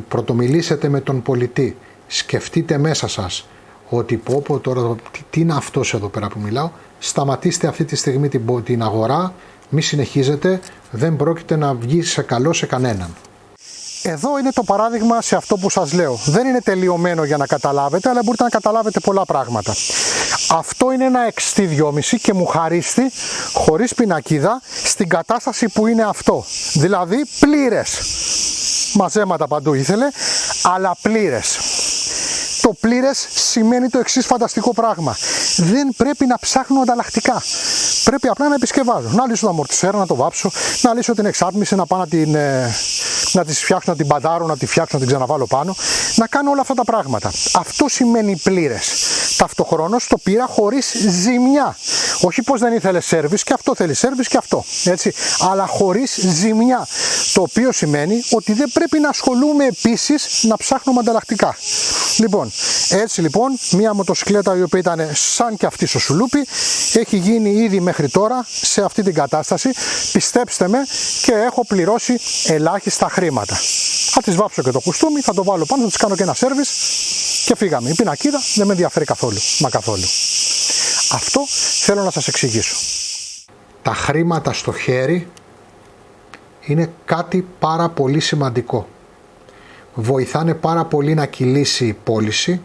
πρωτομιλήσετε με τον πολιτή, σκεφτείτε μέσα σας ότι πω τώρα τι είναι αυτός εδώ πέρα που μιλάω, σταματήστε αυτή τη στιγμή την αγορά, μη συνεχίζετε, δεν πρόκειται να βγει σε καλό σε κανέναν.
Εδώ είναι το παράδειγμα σε αυτό που σας λέω. Δεν είναι τελειωμένο για να καταλάβετε, αλλά μπορείτε να καταλάβετε πολλά πράγματα. Αυτό είναι ένα XT2,5 και μου χαρίστη χωρίς πινακίδα στην κατάσταση που είναι αυτό. Δηλαδή πλήρες. Μαζέματα παντού ήθελε, αλλά πλήρες. Το πλήρες σημαίνει το εξής φανταστικό πράγμα. Δεν πρέπει να ψάχνω ανταλλακτικά. Πρέπει απλά να επισκευάζω. Να λύσω το αμορτισέρα, να το βάψω, να λύσω την εξάτμιση, να πάω να τη φτιάξω, να την παντάρω, να τη φτιάξω, να την ξαναβάλω πάνω. Να κάνω όλα αυτά τα πράγματα. Αυτό σημαίνει πλήρες. Ταυτοχρόνως το πήρα χωρίς ζημιά. Όχι πως δεν ήθελε σέρβις, και αυτό θέλει σέρβις και αυτό. Έτσι. Αλλά χωρίς ζημιά. Το οποίο σημαίνει ότι δεν πρέπει να ασχολούμαι επίσης να ψάχνουμε ανταλλακτικά. Λοιπόν, έτσι λοιπόν, μια μοτοσικλέτα η οποία ήταν σαν και αυτή στο σουλούπι, έχει γίνει ήδη μέχρι τώρα σε αυτή την κατάσταση. Πιστέψτε με, και έχω πληρώσει ελάχιστα χρήματα. Θα τις βάψω και το κουστούμι, θα το βάλω πάνω, θα τις κάνω και ένα σέρβις και φύγαμε. Η πινακίδα δεν με ενδιαφέρει καθόλου, μα καθόλου. Αυτό θέλω να σας εξηγήσω.
Τα χρήματα στο χέρι είναι κάτι πάρα πολύ σημαντικό. Βοηθάνε πάρα πολύ να κυλήσει η πώληση,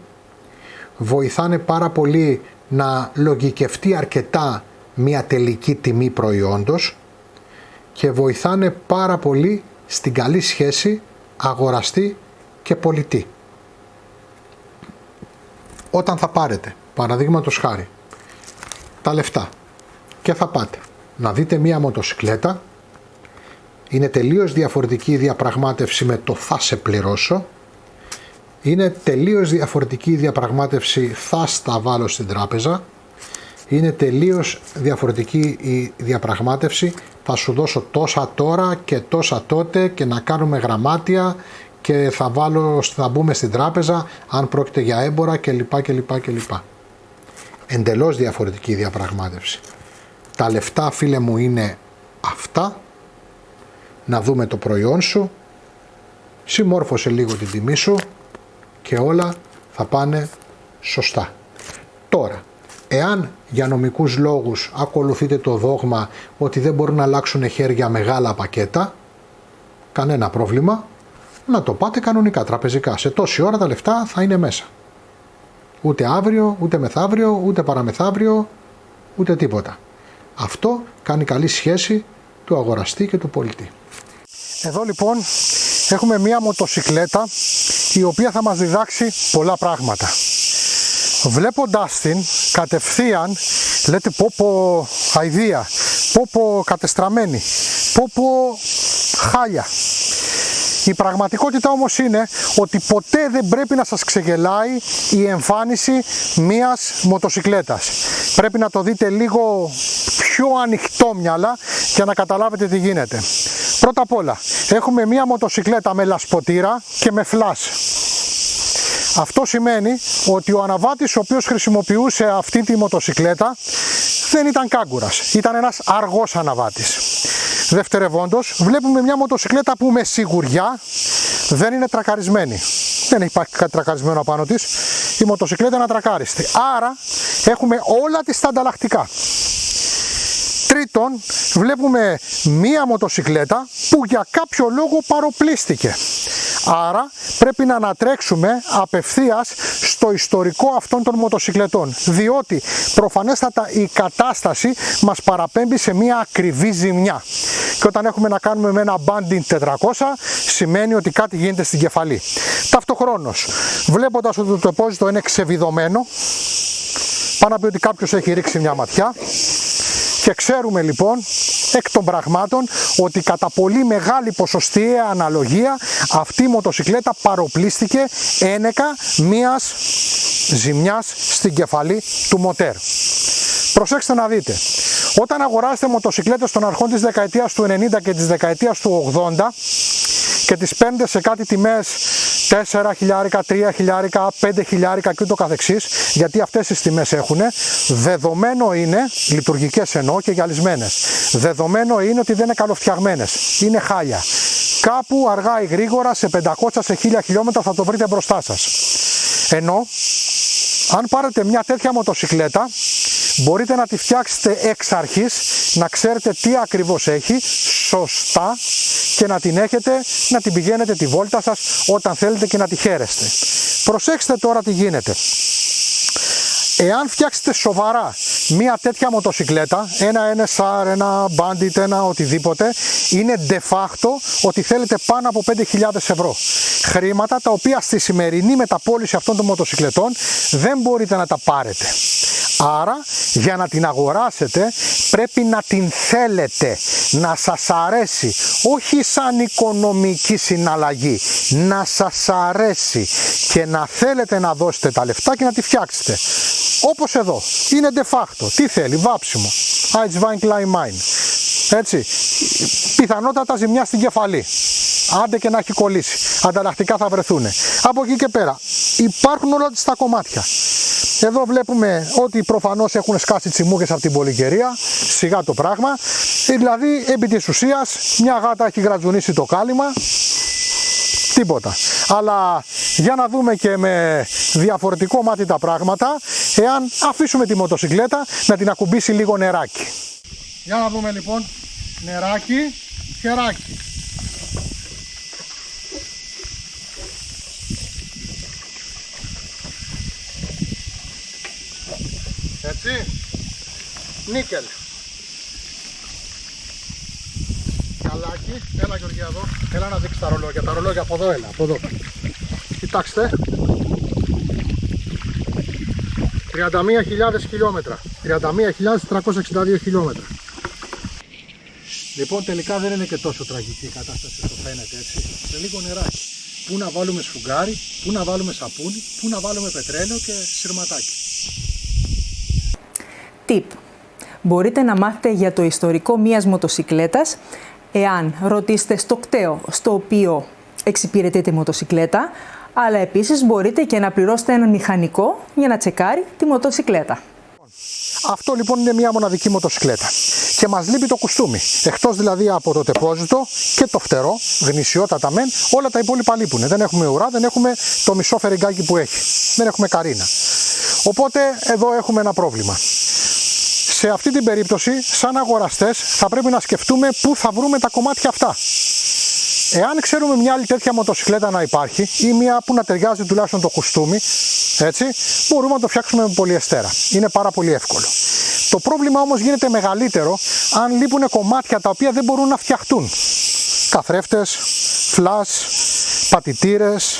βοηθάνε πάρα πολύ να λογικευτεί αρκετά μια τελική τιμή προϊόντος και βοηθάνε πάρα πολύ στην καλή σχέση αγοραστή και πολιτή. Όταν θα πάρετε, παραδείγματος χάρη, τα λεφτά και θα πάτε να δείτε μια μοτοσικλέτα, είναι τελείως διαφορετική η διαπραγμάτευση με το θα σε πληρώσω, είναι τελείως διαφορετική η διαπραγμάτευση θα στα βάλω στην τράπεζα, είναι τελείως διαφορετική η διαπραγμάτευση θα σου δώσω τόσα τώρα και τόσα τότε και να κάνουμε γραμμάτια και θα μπούμε στην τράπεζα αν πρόκειται για έμπορα κλπ. Εντελώς διαφορετική διαπραγμάτευση. Τα λεφτά, φίλε μου, είναι αυτά. Να δούμε το προϊόν σου, συμμόρφωσε λίγο την τιμή σου και όλα θα πάνε σωστά. Τώρα, εάν για νομικούς λόγους ακολουθείτε το δόγμα ότι δεν μπορούν να αλλάξουν χέρια μεγάλα πακέτα, κανένα πρόβλημα, να το πάτε κανονικά, τραπεζικά. Σε τόση ώρα τα λεφτά θα είναι μέσα. Ούτε αύριο, ούτε μεθαύριο, ούτε παραμεθαύριο, ούτε τίποτα. Αυτό κάνει καλή σχέση του αγοραστή και του πολιτή.
Εδώ λοιπόν έχουμε μία μοτοσικλέτα η οποία θα μας διδάξει πολλά πράγματα. Βλέποντάς την κατευθείαν λέτε πω αηδία, πω κατεστραμμένη, πω χάλια. Η πραγματικότητα όμως είναι ότι ποτέ δεν πρέπει να σας ξεγελάει η εμφάνιση μίας μοτοσικλέτας. Πρέπει να το δείτε λίγο πιο ανοιχτόμυαλα για να καταλάβετε τι γίνεται. Πρώτα απ' όλα, έχουμε μία μοτοσικλέτα με λασποτήρα και με φλάς. Αυτό σημαίνει ότι ο αναβάτης ο οποίος χρησιμοποιούσε αυτή τη μοτοσικλέτα δεν ήταν κάγκουρας, ήταν ένας αργός αναβάτης. Δευτερευόντως, βλέπουμε μια μοτοσικλέτα που με σιγουριά δεν είναι τρακαρισμένη. Δεν υπάρχει κάτι τρακαρισμένο απάνω της, η μοτοσικλέτα είναι ατρακάριστη. Άρα έχουμε όλα τις τα ανταλλακτικά. Τρίτον, βλέπουμε μία μοτοσικλέτα που για κάποιο λόγο παροπλίστηκε. Άρα πρέπει να ανατρέξουμε απευθείας στο ιστορικό αυτών των μοτοσυκλετών, διότι προφανέστατα η κατάσταση μας παραπέμπει σε μια ακριβή ζημιά. Και όταν έχουμε να κάνουμε με ένα Bandit 400, σημαίνει ότι κάτι γίνεται στην κεφαλή. Ταυτοχρόνως, βλέποντας ότι το τεπόζιτο είναι ξεβιδωμένο, πάνω να πει ότι κάποιος έχει ρίξει μια ματιά, και ξέρουμε λοιπόν εκ των πραγμάτων ότι κατά πολύ μεγάλη ποσοστιαία αναλογία αυτή η μοτοσυκλέτα παροπλίστηκε ένεκα μίας ζημιάς στην κεφαλή του μοτέρ. Προσέξτε να δείτε, όταν αγοράσετε μοτοσυκλέτες των αρχών της δεκαετίας του 90 και της δεκαετίας του 80 και τις παίρνετε σε κάτι τιμές 4 χιλιάρικα, 3 χιλιάρικα, 5 χιλιάρικα και ούτω καθεξής, γιατί αυτές τις τιμές έχουν, δεδομένο είναι, λειτουργικές εννοώ και γυαλισμένες, δεδομένο είναι ότι δεν είναι καλοφτιαγμένες, είναι χάλια. Κάπου αργά ή γρήγορα σε 500 σε 1000 χιλιόμετρα θα το βρείτε μπροστά σας. Ενώ αν πάρετε μια τέτοια μοτοσυκλέτα, μπορείτε να τη φτιάξετε εξ αρχής, να ξέρετε τι ακριβώς έχει, σωστά, και να την έχετε, να την πηγαίνετε τη βόλτα σας όταν θέλετε και να τη χαίρεστε. Προσέξτε τώρα τι γίνεται. Εάν φτιάξετε σοβαρά μια τέτοια μοτοσυκλέτα, ένα NSR, ένα Bandit, ένα οτιδήποτε, είναι de facto ότι θέλετε πάνω από 5.000 ευρώ. Χρήματα τα οποία στη σημερινή μεταπώληση αυτών των μοτοσυκλετών δεν μπορείτε να τα πάρετε. Άρα για να την αγοράσετε πρέπει να την θέλετε, να σας αρέσει, όχι σαν οικονομική συναλλαγή, να σας αρέσει και να θέλετε να δώσετε τα λεφτά και να τη φτιάξετε. Όπως εδώ, είναι de facto, τι θέλει, βάψιμο, Eins Klein Mine, έτσι, πιθανότατα ζημιά στην κεφαλή. Άντε και να έχει κολλήσει, ανταλλακτικά θα βρεθούν. Από εκεί και πέρα υπάρχουν όλα τα κομμάτια. Εδώ βλέπουμε ότι προφανώς έχουν σκάσει τσιμούκες από την πολυκαιρία, σιγά το πράγμα. Δηλαδή επί της ουσίας μια γάτα έχει γρατζουνίσει το κάλυμα, τίποτα. Αλλά για να δούμε και με διαφορετικό μάτι τα πράγματα, εάν αφήσουμε τη μοτοσυκλέτα να την ακουμπήσει λίγο νεράκι. Για να δούμε λοιπόν, νεράκι, χεράκι. Έτσι, νίκελ. Καλάκι, έλα Γεωργία εδώ, έλα να δείξει τα ρολόγια από εδώ, έλα, από εδώ. Κοιτάξτε, 31.000 χιλιόμετρα, 31.462 χιλιόμετρα. Λοιπόν, τελικά δεν είναι και τόσο τραγική η κατάσταση όσο φαίνεται, έτσι. Σε λίγο νεράκι. Πού να βάλουμε σφουγγάρι, πού να βάλουμε σαπούνι, πού να βάλουμε πετρέλαιο και σειρματάκι.
Tip. Μπορείτε να μάθετε για το ιστορικό μιας μοτοσυκλέτας εάν ρωτήσετε στο κτέο στο οποίο εξυπηρετεί τη μοτοσυκλέτα, αλλά επίσης μπορείτε και να πληρώσετε έναν μηχανικό για να τσεκάρει τη μοτοσυκλέτα.
Αυτό λοιπόν είναι μια μοναδική μοτοσυκλέτα και μας λείπει το κουστούμι. Εκτός δηλαδή από το τεπόζιτο και το φτερό, γνησιότατα μεν, όλα τα υπόλοιπα λείπουν. Δεν έχουμε ουρά, δεν έχουμε το μισό φερικάκι που έχει. Δεν έχουμε καρίνα. Οπότε εδώ έχουμε ένα πρόβλημα. Σε αυτή την περίπτωση, σαν αγοραστές, θα πρέπει να σκεφτούμε πού θα βρούμε τα κομμάτια αυτά. Εάν ξέρουμε μια άλλη τέτοια μοτοσυκλέτα να υπάρχει ή μια που να ταιριάζει τουλάχιστον το κουστούμι, έτσι, μπορούμε να το φτιάξουμε με πολυεστέρα. Είναι πάρα πολύ εύκολο. Το πρόβλημα όμως γίνεται μεγαλύτερο αν λείπουν κομμάτια τα οποία δεν μπορούν να φτιαχτούν. Καθρέφτες, φλας, πατητήρες,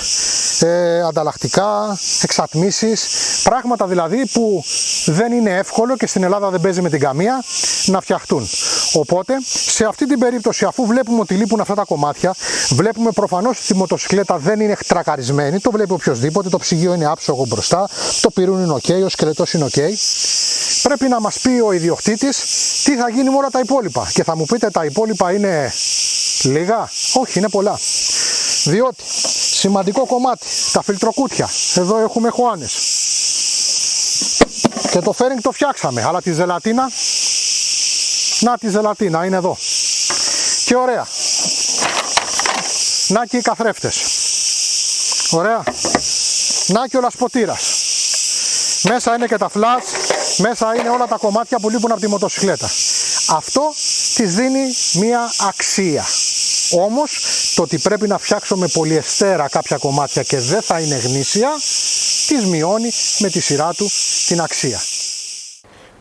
ανταλλακτικά, εξατμίσεις, πράγματα δηλαδή που δεν είναι εύκολο και στην Ελλάδα δεν παίζει με την καμία να φτιαχτούν. Οπότε σε αυτή την περίπτωση, αφού βλέπουμε ότι λείπουν αυτά τα κομμάτια, βλέπουμε προφανώς ότι η μοτοσυκλέτα δεν είναι τρακαρισμένη, το βλέπει οποιοδήποτε, το ψυγείο είναι άψογο μπροστά, το πυρούν είναι ok, ο σκελετός είναι ok. Πρέπει να μας πει ο ιδιοκτήτης τι θα γίνει με όλα τα υπόλοιπα. Και θα μου πείτε, τα υπόλοιπα είναι λίγα? Όχι, είναι πολλά. Διότι σημαντικό κομμάτι, τα φιλτροκούτια, εδώ έχουμε χωάνες και το φέρινγκ το φτιάξαμε, αλλά τη ζελατίνα, να τη ζελατίνα είναι εδώ και ωραία, να και οι καθρέφτες, ωραία, να και ο λασποτήρας, μέσα είναι και τα φλας, μέσα είναι όλα τα κομμάτια που λείπουν από τη μοτοσυκλέτα. Αυτό της δίνει μία αξία. Όμως το ότι πρέπει να φτιάξω με πολυεστέρα κάποια κομμάτια και δεν θα είναι γνήσια, τις μειώνει με τη σειρά του την αξία.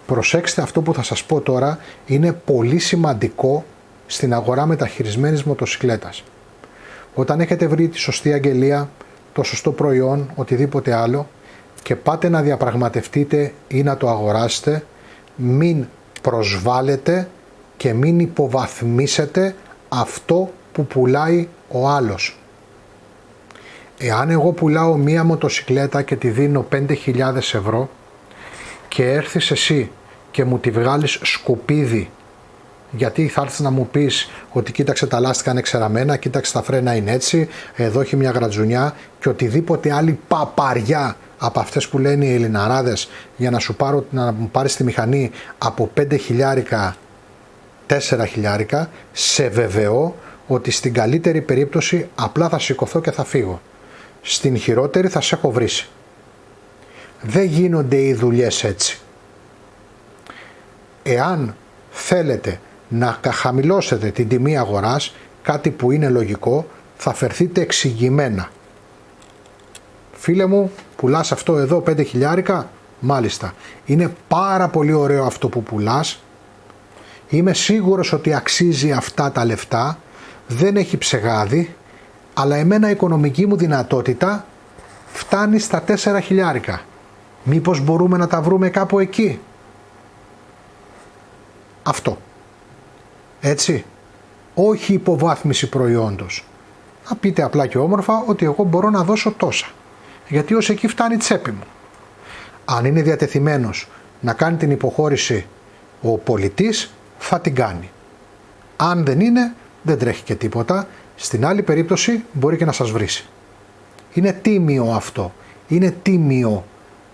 Προσέξτε, αυτό που θα σας πω τώρα είναι πολύ σημαντικό στην αγορά μεταχειρισμένης μοτοσικλέτας. Όταν έχετε βρει τη σωστή αγγελία, το σωστό προϊόν, οτιδήποτε άλλο και πάτε να διαπραγματευτείτε ή να το αγοράσετε, μην προσβάλλετε και μην υποβαθμίσετε αυτό που πουλάει ο άλλος. Εάν εγώ πουλάω μία μοτοσικλέτα και τη δίνω 5.000 ευρώ και έρθεις εσύ και μου τη βγάλεις σκουπίδι, γιατί θα έρθεις να μου πεις ότι κοίταξε τα λάστιχα είναι ξεραμένα, κοίταξε τα φρένα είναι έτσι, εδώ έχει μια γρατζουνιά και οτιδήποτε άλλη παπαριά από αυτές που λένε οι Ελληναράδες για να σου πάρω, να μου πάρεις τη μηχανή από 5.000 4.000, σε βεβαιώ ότι στην καλύτερη περίπτωση απλά θα σηκωθώ και θα φύγω. Στην χειρότερη θα σε έχω βρήσει. Δεν γίνονται οι δουλειές έτσι. Εάν θέλετε να χαμηλώσετε την τιμή αγοράς, κάτι που είναι λογικό, θα φερθείτε εξηγημένα. Φίλε μου, πουλάς αυτό εδώ 5.000, μάλιστα. Είναι πάρα πολύ ωραίο αυτό που πουλάς. Είμαι σίγουρος ότι αξίζει αυτά τα λεφτά, δεν έχει ψεγάδι, αλλά εμένα η οικονομική μου δυνατότητα φτάνει στα 4.000. Μήπως μπορούμε να τα βρούμε κάπου εκεί. Αυτό. Έτσι. Όχι υποβάθμιση προϊόντος. Να πείτε απλά και όμορφα ότι εγώ μπορώ να δώσω τόσα. Γιατί ως εκεί φτάνει η τσέπη μου. Αν είναι διατεθειμένος να κάνει την υποχώρηση ο πολιτής, θα την κάνει. Αν δεν είναι, δεν τρέχει και τίποτα. Στην άλλη περίπτωση μπορεί και να σας βρήσει. Είναι τίμιο αυτό. Είναι τίμιο.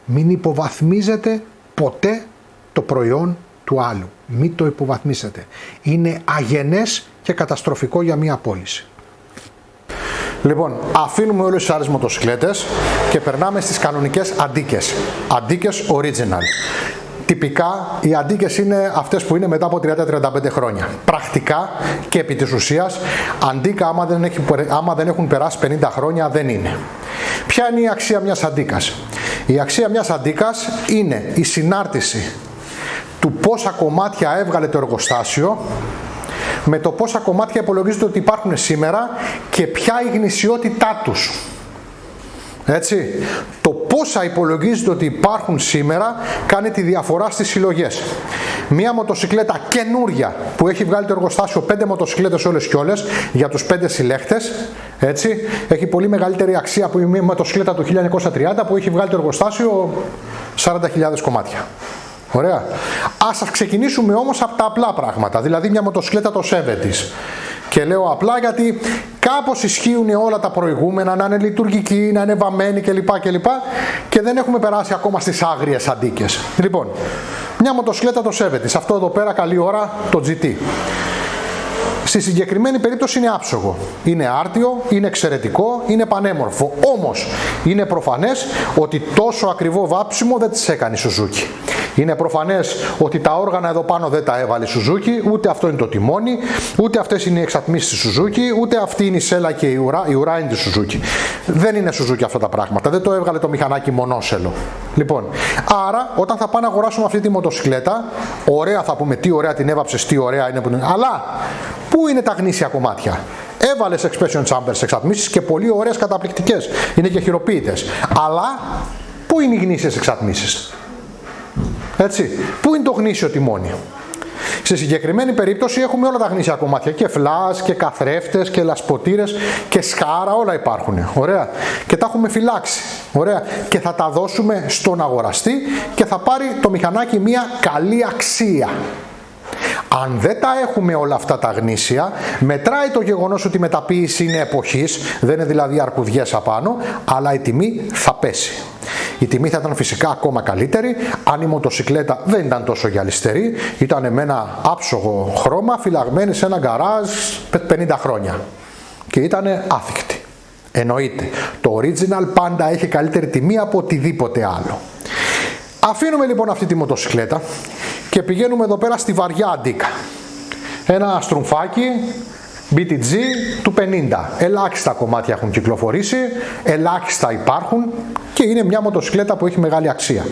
Μην υποβαθμίζετε ποτέ το προϊόν του άλλου. Μην το υποβαθμίσετε. Είναι αγενές και καταστροφικό για μία πώληση.
Λοιπόν, αφήνουμε όλες τις άλλες μοτοσικλέτες και περνάμε στις κανονικές αντίκες. Αντίκες original. Τυπικά οι αντίκες είναι αυτές που είναι μετά από 30-35 χρόνια. Πρακτικά και επί της ουσίας, αντίκα άμα δεν έχουν περάσει 50 χρόνια δεν είναι. Ποια είναι η αξία μιας αντίκας? Η αξία μιας αντίκας είναι η συνάρτηση του πόσα κομμάτια έβγαλε το εργοστάσιο με το πόσα κομμάτια υπολογίζεται ότι υπάρχουν σήμερα και ποια η γνησιότητά τους. Έτσι, το πόσα υπολογίζεται ότι υπάρχουν σήμερα κάνει τη διαφορά στις συλλογές. Μία μοτοσικλέτα καινούρια που έχει βγάλει το εργοστάσιο 5 μοτοσικλέτες όλες και όλες για τους 5 συλλέχτες, έτσι, έχει πολύ μεγαλύτερη αξία από μια μοτοσικλέτα του 1930 που έχει βγάλει το εργοστάσιο 40.000 κομμάτια. Ωραία. Ας ξεκινήσουμε όμως από τα απλά πράγματα, δηλαδή μια μοτοσικλέτα το 70's. Και λέω απλά γιατί κάπως ισχύουν όλα τα προηγούμενα, να είναι λειτουργικοί, να είναι βαμμένοι κλπ. Και δεν έχουμε περάσει ακόμα στις άγριες αντίκες. Λοιπόν, μια μοτοσικλέτα το 70's, αυτό εδώ πέρα καλή ώρα το GT. Στη συγκεκριμένη περίπτωση είναι άψογο, είναι άρτιο, είναι εξαιρετικό, είναι πανέμορφο. Όμως είναι προφανές ότι τόσο ακριβό βάψιμο δεν τις έκανε η Suzuki. Είναι προφανές ότι τα όργανα εδώ πάνω δεν τα έβαλε η Suzuki, ούτε αυτό είναι το τιμόνι, ούτε αυτές είναι οι εξατμίσεις της Suzuki, ούτε αυτή είναι η σέλα και η ουρά είναι της Suzuki. Δεν είναι Suzuki αυτά τα πράγματα, δεν το έβγαλε το μηχανάκι μονόσελο. Λοιπόν, άρα όταν θα πάμε να αγοράσουμε αυτή τη μοτοσικλέτα, ωραία θα πούμε τι ωραία την έβαψες, τι ωραία είναι που είναι, αλλά πού είναι τα γνήσια κομμάτια? Έβαλες expression chambers εξατμίσεις και πολύ ωραίες καταπληκτικές, είναι και χειροποίητες, αλλά πού είναι οι γνήσιες εξατμίσεις? Έτσι, πού είναι το γνήσιο τιμόνι? Σε συγκεκριμένη περίπτωση έχουμε όλα τα γνήσια κομμάτια, και φλάς και καθρέφτες και λασποτήρες και σκάρα, όλα υπάρχουν. Ωραία. Και τα έχουμε φυλάξει. Ωραία. Και θα τα δώσουμε στον αγοραστή και θα πάρει το μηχανάκι μια καλή αξία. Αν δεν τα έχουμε όλα αυτά τα γνήσια, μετράει το γεγονός ότι η μεταποίηση είναι εποχής, δεν είναι δηλαδή αρκουδιές απάνω, αλλά η τιμή θα πέσει. Η τιμή θα ήταν φυσικά ακόμα καλύτερη αν η μοτοσικλέτα δεν ήταν τόσο γυαλιστερή, ήταν με ένα άψογο χρώμα φυλαγμένη σε ένα γκαράζ 50 χρόνια και ήταν άθικτη. Εννοείται, το original πάντα έχει καλύτερη τιμή από οτιδήποτε άλλο. Αφήνουμε λοιπόν αυτή τη μοτοσικλέτα και πηγαίνουμε εδώ πέρα στη βαριά αντίκα. Ένα στρουμφάκι BTG του 50. Ελάχιστα κομμάτια έχουν κυκλοφορήσει, ελάχιστα υπάρχουν και είναι μια μοτοσυκλέτα που έχει μεγάλη αξία.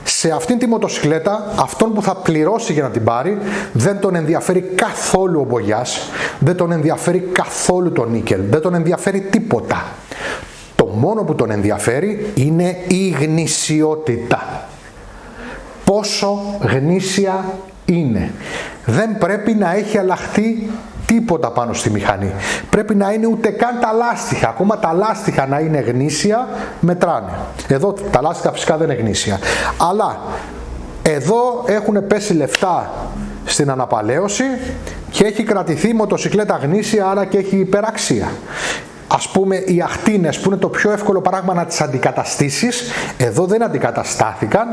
Σε αυτήν τη μοτοσυκλέτα, αυτόν που θα πληρώσει για να την πάρει, δεν τον ενδιαφέρει καθόλου ο μπογιάς, δεν τον ενδιαφέρει καθόλου το νίκελ, δεν τον ενδιαφέρει τίποτα. Το μόνο που τον ενδιαφέρει είναι η γνησιότητα. Πόσο γνήσια είναι. Δεν πρέπει να έχει αλλάχτεί τίποτα πάνω στη μηχανή. Πρέπει να είναι ούτε καν τα λάστιχα. Ακόμα τα λάστιχα να είναι γνήσια μετράνε. Εδώ τα λάστιχα φυσικά δεν είναι γνήσια. Αλλά εδώ έχουν πέσει λεφτά στην αναπαλαίωση και έχει κρατηθεί η μοτοσυκλέτα γνήσια, άρα και έχει υπεραξία. Ας πούμε οι αχτίνες που είναι το πιο εύκολο πράγμα να τις αντικαταστήσεις, εδώ δεν αντικαταστάθηκαν.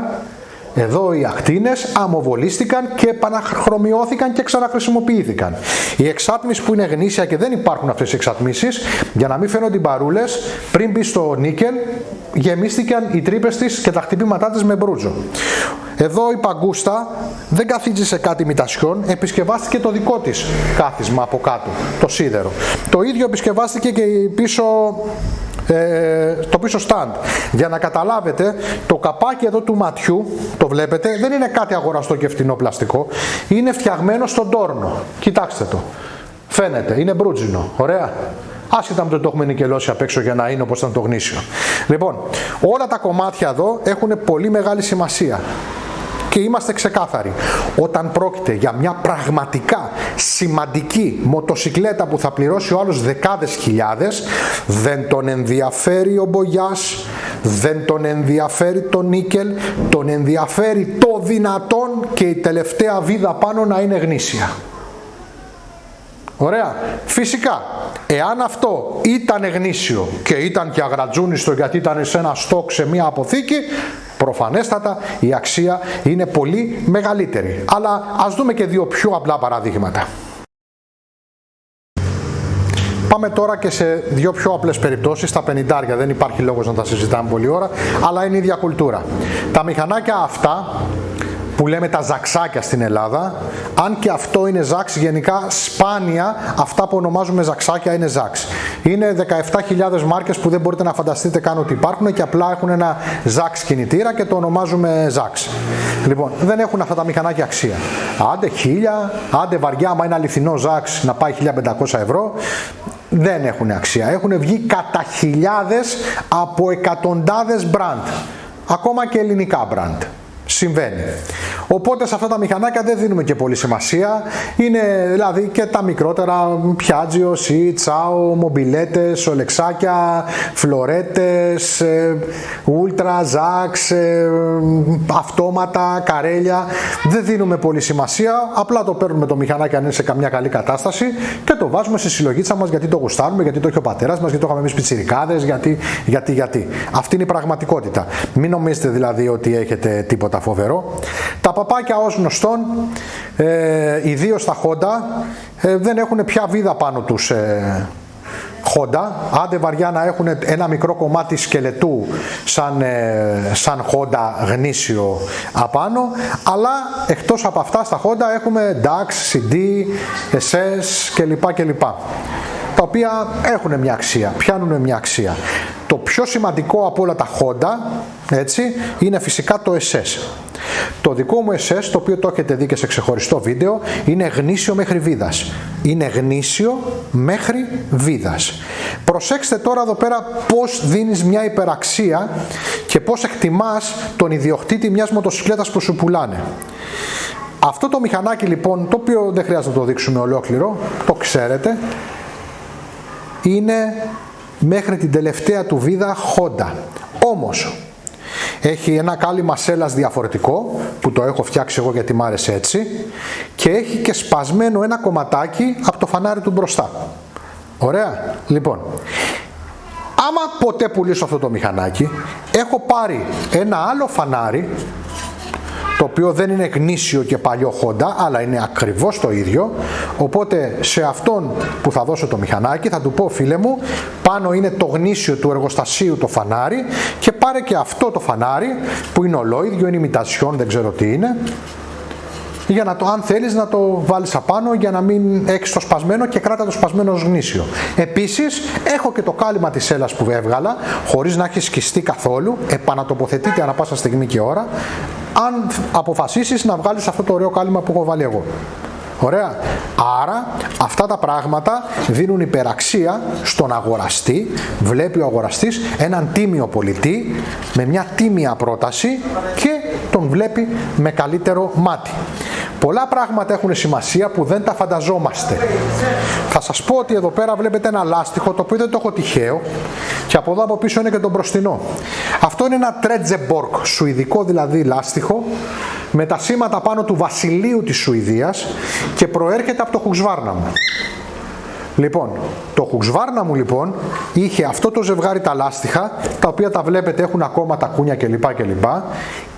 Εδώ οι ακτίνες αμοβολίστηκαν και επαναχρωμιώθηκαν και ξαναχρησιμοποιήθηκαν. Η εξάτμιση που είναι γνήσια και δεν υπάρχουν αυτές οι εξατμίσεις, για να μην φαίνονται οι μπαρούλες, πριν μπει στο νίκελ, γεμίστηκαν οι τρύπες της και τα χτυπήματά της με μπρούτζο. Εδώ η παγκούστα δεν καθίζει σε κάτι μητασιών, επισκευάστηκε το δικό της κάθισμα από κάτω, το σίδερο. Το ίδιο επισκευάστηκε και το πίσω stand. Για να καταλάβετε, το καπάκι εδώ του ματιού, το βλέπετε, δεν είναι κάτι αγοραστό και φτηνό πλαστικό, είναι φτιαγμένο στον τόρνο. Κοιτάξτε το. Φαίνεται, είναι μπρούτζινο. Ωραία. Άσχετα με το έχουμε νικελώσει απ' έξω για να είναι όπως ήταν το γνήσιο. Λοιπόν, όλα τα κομμάτια εδώ έχουν πολύ μεγάλη σημασία. Και είμαστε ξεκάθαροι. Όταν πρόκειται για μια πραγματικά σημαντική μοτοσυκλέτα που θα πληρώσει ο άλλος δεκάδες χιλιάδες, δεν τον ενδιαφέρει ο μπογιάς, δεν τον ενδιαφέρει το νίκελ, τον ενδιαφέρει το δυνατόν και η τελευταία βίδα πάνω να είναι γνήσια. Ωραία. Φυσικά, εάν αυτό ήταν γνήσιο και ήταν και αγρατζούνιστο γιατί ήταν σε ένα στόκ, σε μια αποθήκη, προφανέστατα η αξία είναι πολύ μεγαλύτερη. Αλλά ας δούμε και δύο πιο απλά παραδείγματα. Πάμε τώρα και σε δύο πιο απλές περιπτώσεις, τα 50, δεν υπάρχει λόγος να τα συζητάμε πολλή ώρα, αλλά είναι η ίδια κουλτούρα. Τα μηχανάκια αυτά, που λέμε τα ζαξάκια στην Ελλάδα, αν και αυτό είναι ζάξ, γενικά σπάνια αυτά που ονομάζουμε ζαξάκια είναι ζάξ. Είναι 17.000 μάρκες που δεν μπορείτε να φανταστείτε καν ότι υπάρχουν και απλά έχουν ένα ζάξ κινητήρα και το ονομάζουμε ζάξ. Λοιπόν, δεν έχουν αυτά τα μηχανάκια αξία. Άντε 1.000, άντε βαριά, άμα είναι αληθινό ζάξ να πάει 1.500 ευρώ, δεν έχουν αξία. Έχουν βγει κατά χιλιάδες από εκατοντάδες μπραντ, ακόμα και ελληνικά μπραντ. Συμβαίνει. Οπότε σε αυτά τα μηχανάκια δεν δίνουμε και πολύ σημασία. Είναι δηλαδή και τα μικρότερα, Πιάτζιο, Σι, Τσάο, μομπιλέτες, ολεξάκια, φλωρέτες, ούλτρα, ζάξ, αυτόματα, καρέλια. Δεν δίνουμε πολύ σημασία. Απλά το παίρνουμε το μηχανάκι αν είναι σε καμιά καλή κατάσταση και το βάζουμε στη συλλογίτσα μας γιατί το γουστάρουμε, γιατί το έχει ο πατέρας μας, γιατί το είχαμε εμείς πιτσιρικάδες, γιατί. Αυτή είναι η πραγματικότητα. Μην νομίζετε δηλαδή ότι έχετε τίποτα φοβερό. Τα παπάκια ως γνωστόν, ιδίως τα Honda, δεν έχουν πια βίδα πάνω τους Honda. Άντε βαριά να έχουν ένα μικρό κομμάτι σκελετού σαν Honda γνήσιο απάνω, αλλά εκτός από αυτά στα Honda έχουμε DAX, CD, SS κλπ. Τα οποία έχουν μια αξία, πιάνουν μια αξία. Το πιο σημαντικό από όλα τα Honda, έτσι, είναι φυσικά το SS. Το δικό μου SS, το οποίο το έχετε δει και σε ξεχωριστό βίντεο, είναι γνήσιο μέχρι βίδας. Είναι γνήσιο μέχρι βίδας. Προσέξτε τώρα εδώ πέρα πώς δίνεις μια υπεραξία και πώς εκτιμάς τον ιδιοκτήτη μιας μοτοσυκλέτας που σου πουλάνε. Αυτό το μηχανάκι λοιπόν, το οποίο δεν χρειάζεται να το δείξουμε ολόκληρο, το ξέρετε, είναι μέχρι την τελευταία του βίδα Honda. Όμως έχει ένα κάλυμα σέλας διαφορετικό που το έχω φτιάξει εγώ γιατί μ' άρεσε έτσι και έχει και σπασμένο ένα κομματάκι από το φανάρι του μπροστά. Ωραία. Λοιπόν, άμα ποτέ πουλήσω αυτό το μηχανάκι, έχω πάρει ένα άλλο φανάρι το οποίο δεν είναι γνήσιο και παλιό Honda, αλλά είναι ακριβώς το ίδιο. Οπότε σε αυτόν που θα δώσω το μηχανάκι θα του πω, φίλε μου, πάνω είναι το γνήσιο του εργοστασίου το φανάρι και πάρε και αυτό το φανάρι που είναι ολόιδιο, είναι ημιτασιόν, δεν ξέρω τι είναι.
Για να το, αν θέλεις να το βάλεις απάνω για να μην έχεις το σπασμένο και κράτα το σπασμένο ως γνήσιο. Επίσης έχω και το κάλυμα της σέλας που έβγαλα χωρίς να έχει σκιστεί καθόλου, επανατοποθετείται ανά πάσα στιγμή και ώρα αν αποφασίσεις να βγάλεις αυτό το ωραίο κάλυμα που έχω βάλει εγώ. Ωραία. Άρα αυτά τα πράγματα δίνουν υπεραξία στον αγοραστή. Βλέπει ο αγοραστής έναν τίμιο πολιτή με μια τίμια πρόταση και τον βλέπει με καλύτερο μάτι. Πολλά πράγματα έχουν σημασία που δεν τα φανταζόμαστε. Θα σας πω ότι εδώ πέρα βλέπετε ένα λάστιχο το οποίο δεν το έχω τυχαίο και από εδώ από πίσω είναι και το μπροστινό. Αυτό είναι ένα Trelleborg, σουηδικό δηλαδή λάστιχο με τα σήματα πάνω του βασιλείου της Σουηδίας και προέρχεται από το Husqvarna μου. Λοιπόν, το Husqvarna μου λοιπόν είχε αυτό το ζευγάρι τα λάστιχα, τα οποία τα βλέπετε έχουν ακόμα τα κούνια κλπ.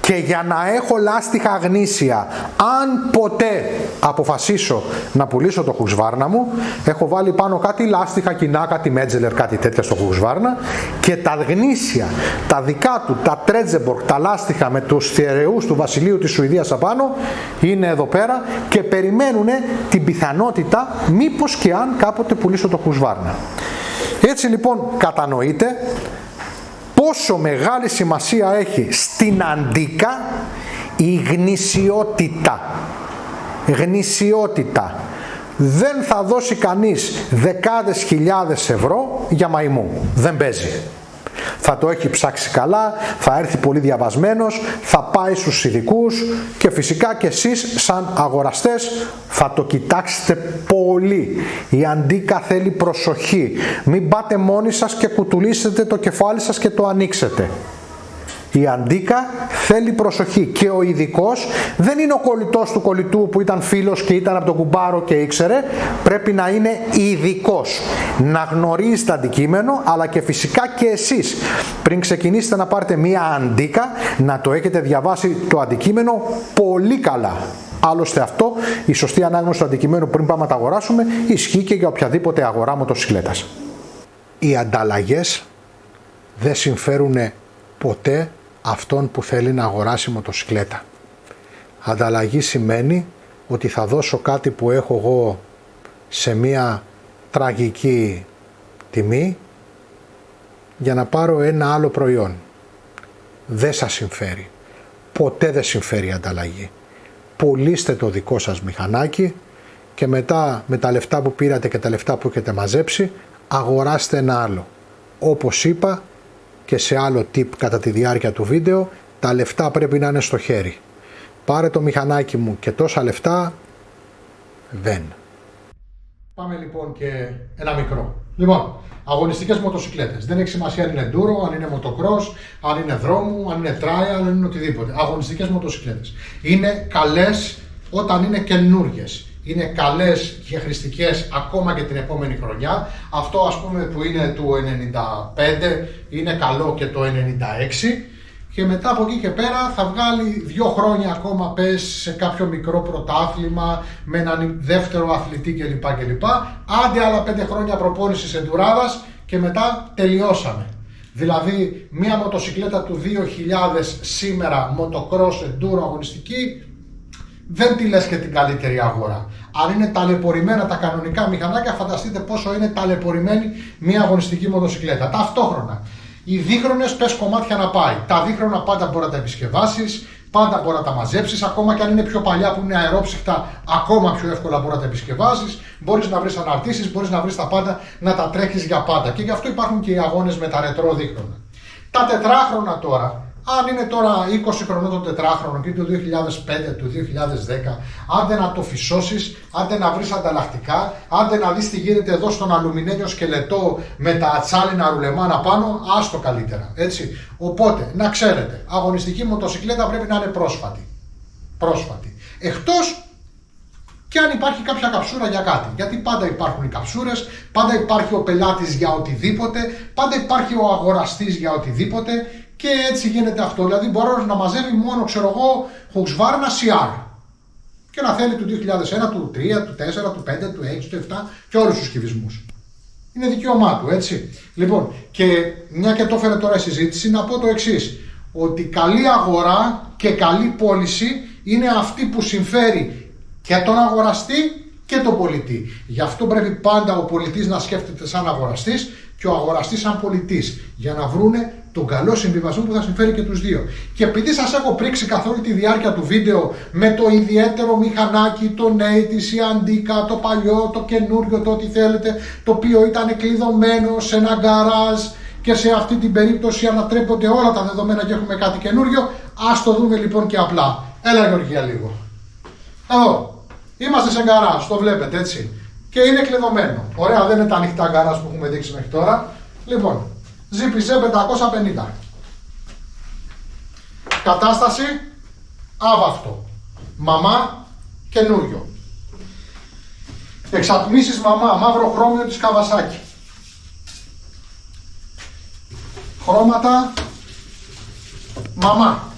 Και για να έχω λάστιχα γνήσια, αν ποτέ αποφασίσω να πουλήσω το Husqvarna μου, έχω βάλει πάνω κάτι λάστιχα κοινά, κάτι Μέτζελερ, κάτι τέτοια στο Husqvarna και τα γνήσια, τα δικά του, τα Trelleborg, τα λάστιχα με τους θηρεούς του βασιλείου της Σουηδίας απάνω, είναι εδώ πέρα και περιμένουν την πιθανότητα μήπως και αν κάποτε πουλήσω το Husqvarna. Έτσι λοιπόν κατανοείτε πόσο μεγάλη σημασία έχει στην αντίκα η γνησιότητα. Γνησιότητα. Δεν θα δώσει κανείς δεκάδες χιλιάδες ευρώ για μαϊμού. Δεν παίζει. Θα το έχει ψάξει καλά, θα έρθει πολύ διαβασμένος, θα πάει στους ειδικούς και φυσικά και εσείς σαν αγοραστές θα το κοιτάξετε πολύ. Η αντίκα θέλει προσοχή. Μην πάτε μόνοι σας και κουτουλήσετε το κεφάλι σας και το ανοίξετε. Η αντίκα θέλει προσοχή και ο ειδικός δεν είναι ο κολλητός του κολλητού που ήταν φίλος και ήταν από τον κουμπάρο και ήξερε. Πρέπει να είναι ειδικός, να γνωρίζει το αντικείμενο, αλλά και φυσικά και εσείς πριν ξεκινήσετε να πάρετε μία αντίκα να το έχετε διαβάσει το αντικείμενο πολύ καλά. Άλλωστε αυτό, η σωστή ανάγνωση του αντικειμένου πριν πάμε να τα αγοράσουμε, ισχύει και για οποιαδήποτε αγορά μοτοσυκλέτας. Οι ανταλλαγές δεν συμφέρουν ποτέ αυτόν που θέλει να αγοράσει μοτοσυκλέτα. Ανταλλαγή σημαίνει ότι θα δώσω κάτι που έχω εγώ σε μία τραγική τιμή για να πάρω ένα άλλο προϊόν. Δεν σας συμφέρει. Ποτέ δεν συμφέρει η ανταλλαγή. Πουλήστε το δικό σας μηχανάκι και μετά με τα λεφτά που πήρατε και τα λεφτά που έχετε μαζέψει αγοράστε ένα άλλο. Όπως είπα και σε άλλο tip κατά τη διάρκεια του βίντεο, τα λεφτά πρέπει να είναι στο χέρι. Πάρε το μηχανάκι μου και τόσα λεφτά δεν. Πάμε λοιπόν και ένα μικρό. Λοιπόν, αγωνιστικές μοτοσυκλέτες. Δεν έχει σημασία αν είναι enduro, αν είναι motocross, αν είναι δρόμου, αν είναι trial, αν είναι οτιδήποτε. Αγωνιστικές μοτοσυκλέτες. Είναι καλές όταν είναι καινούργιες. Είναι καλές και χρηστικές ακόμα και την επόμενη χρονιά. Αυτό ας πούμε που είναι του 95 είναι καλό και το 96 και μετά από εκεί και πέρα θα βγάλει 2 χρόνια ακόμα πες σε κάποιο μικρό πρωτάθλημα με έναν δεύτερο αθλητή κλπ. Άντε άλλα 5 χρόνια προπόνησης εντουράδας και μετά τελειώσαμε. Δηλαδή μια μοτοσυκλέτα του 2000 σήμερα motocross enduro αγωνιστική δεν τη λες και την καλύτερη αγορά. Αν είναι ταλαιπωρημένα τα κανονικά μηχανάκια, φανταστείτε πόσο είναι ταλαιπωρημένη μια αγωνιστική μοτοσυκλέτα. Ταυτόχρονα, οι δίχρονες πες κομμάτια να πάει. Τα δίχρονα πάντα μπορεί να τα επισκευάσεις, πάντα μπορεί να τα μαζέψεις, ακόμα και αν είναι πιο παλιά που είναι αερόψυχτα, ακόμα πιο εύκολα μπορεί να τα επισκευάσεις. Μπορείς να βρεις αναρτήσεις, μπορείς να βρεις τα πάντα, να τα τρέχεις για πάντα. Και γι' αυτό υπάρχουν και οι αγώνες με τα ρετρό δίχρονα. Τα τετράχρονα τώρα. Αν είναι τώρα 20 χρονών το τετράχρονο και το 2005, το 2010, άντε να το φυσώσεις, άντε να βρεις ανταλλακτικά, άντε να δεις τι γίνεται εδώ στον αλουμινένιο σκελετό με τα τσάλινα ρουλεμάνα πάνω, άστο καλύτερα, έτσι. Οπότε, να ξέρετε, αγωνιστική μοτοσυκλέτα πρέπει να είναι πρόσφατη. Εκτός και αν υπάρχει κάποια καψούρα για κάτι. Γιατί πάντα υπάρχουν οι καψούρες, πάντα υπάρχει ο πελάτης για οτιδήποτε, πάντα υπάρχει ο αγοραστής για οτιδήποτε. Και έτσι γίνεται αυτό. Δηλαδή μπορεί να μαζεύει μόνο, ξέρω εγώ, Husqvarna CR. Και να θέλει του 2001, του 3, του 4, του 5, του 6, του 7 και όλους τους κυβισμούς. Είναι δικαίωμά του, έτσι. Λοιπόν, και μια και το έφερε τώρα η συζήτηση, να πω το εξής. Ότι καλή αγορά και καλή πώληση είναι αυτή που συμφέρει και τον αγοραστή και τον πολιτή. Γι' αυτό πρέπει πάντα ο πολιτής να σκέφτεται σαν αγοραστής και ο αγοραστής σαν πολιτής, για να βρούνε τον καλό συμβιβασμό που θα συμφέρει και τους δύο. Και επειδή σας έχω πρίξει καθ' όλη τη διάρκεια του βίντεο με το ιδιαίτερο μηχανάκι, το Natus, η Αντίκα, το παλιό, το καινούριο, το ό,τι θέλετε, το οποίο ήταν κλειδωμένο σε ένα γκαράζ και σε αυτή την περίπτωση ανατρέπονται όλα τα δεδομένα και έχουμε κάτι καινούριο, ας το δούμε λοιπόν και απλά. Έλα Γεωργία λίγο. Εδώ. Είμαστε σε γκαράζ, το βλέπετε έτσι. Και είναι κλειδωμένο. Ωραία, δεν είναι τα ανοιχτά γκαράζ που έχουμε δείξει μέχρι τώρα. Λοιπόν, ZPC 550. Κατάσταση άβαυτο. Μαμά καινούριο. Εξατμίσεις μαμά, μαύρο χρώμιο της Kawasaki. Χρώματα μαμά.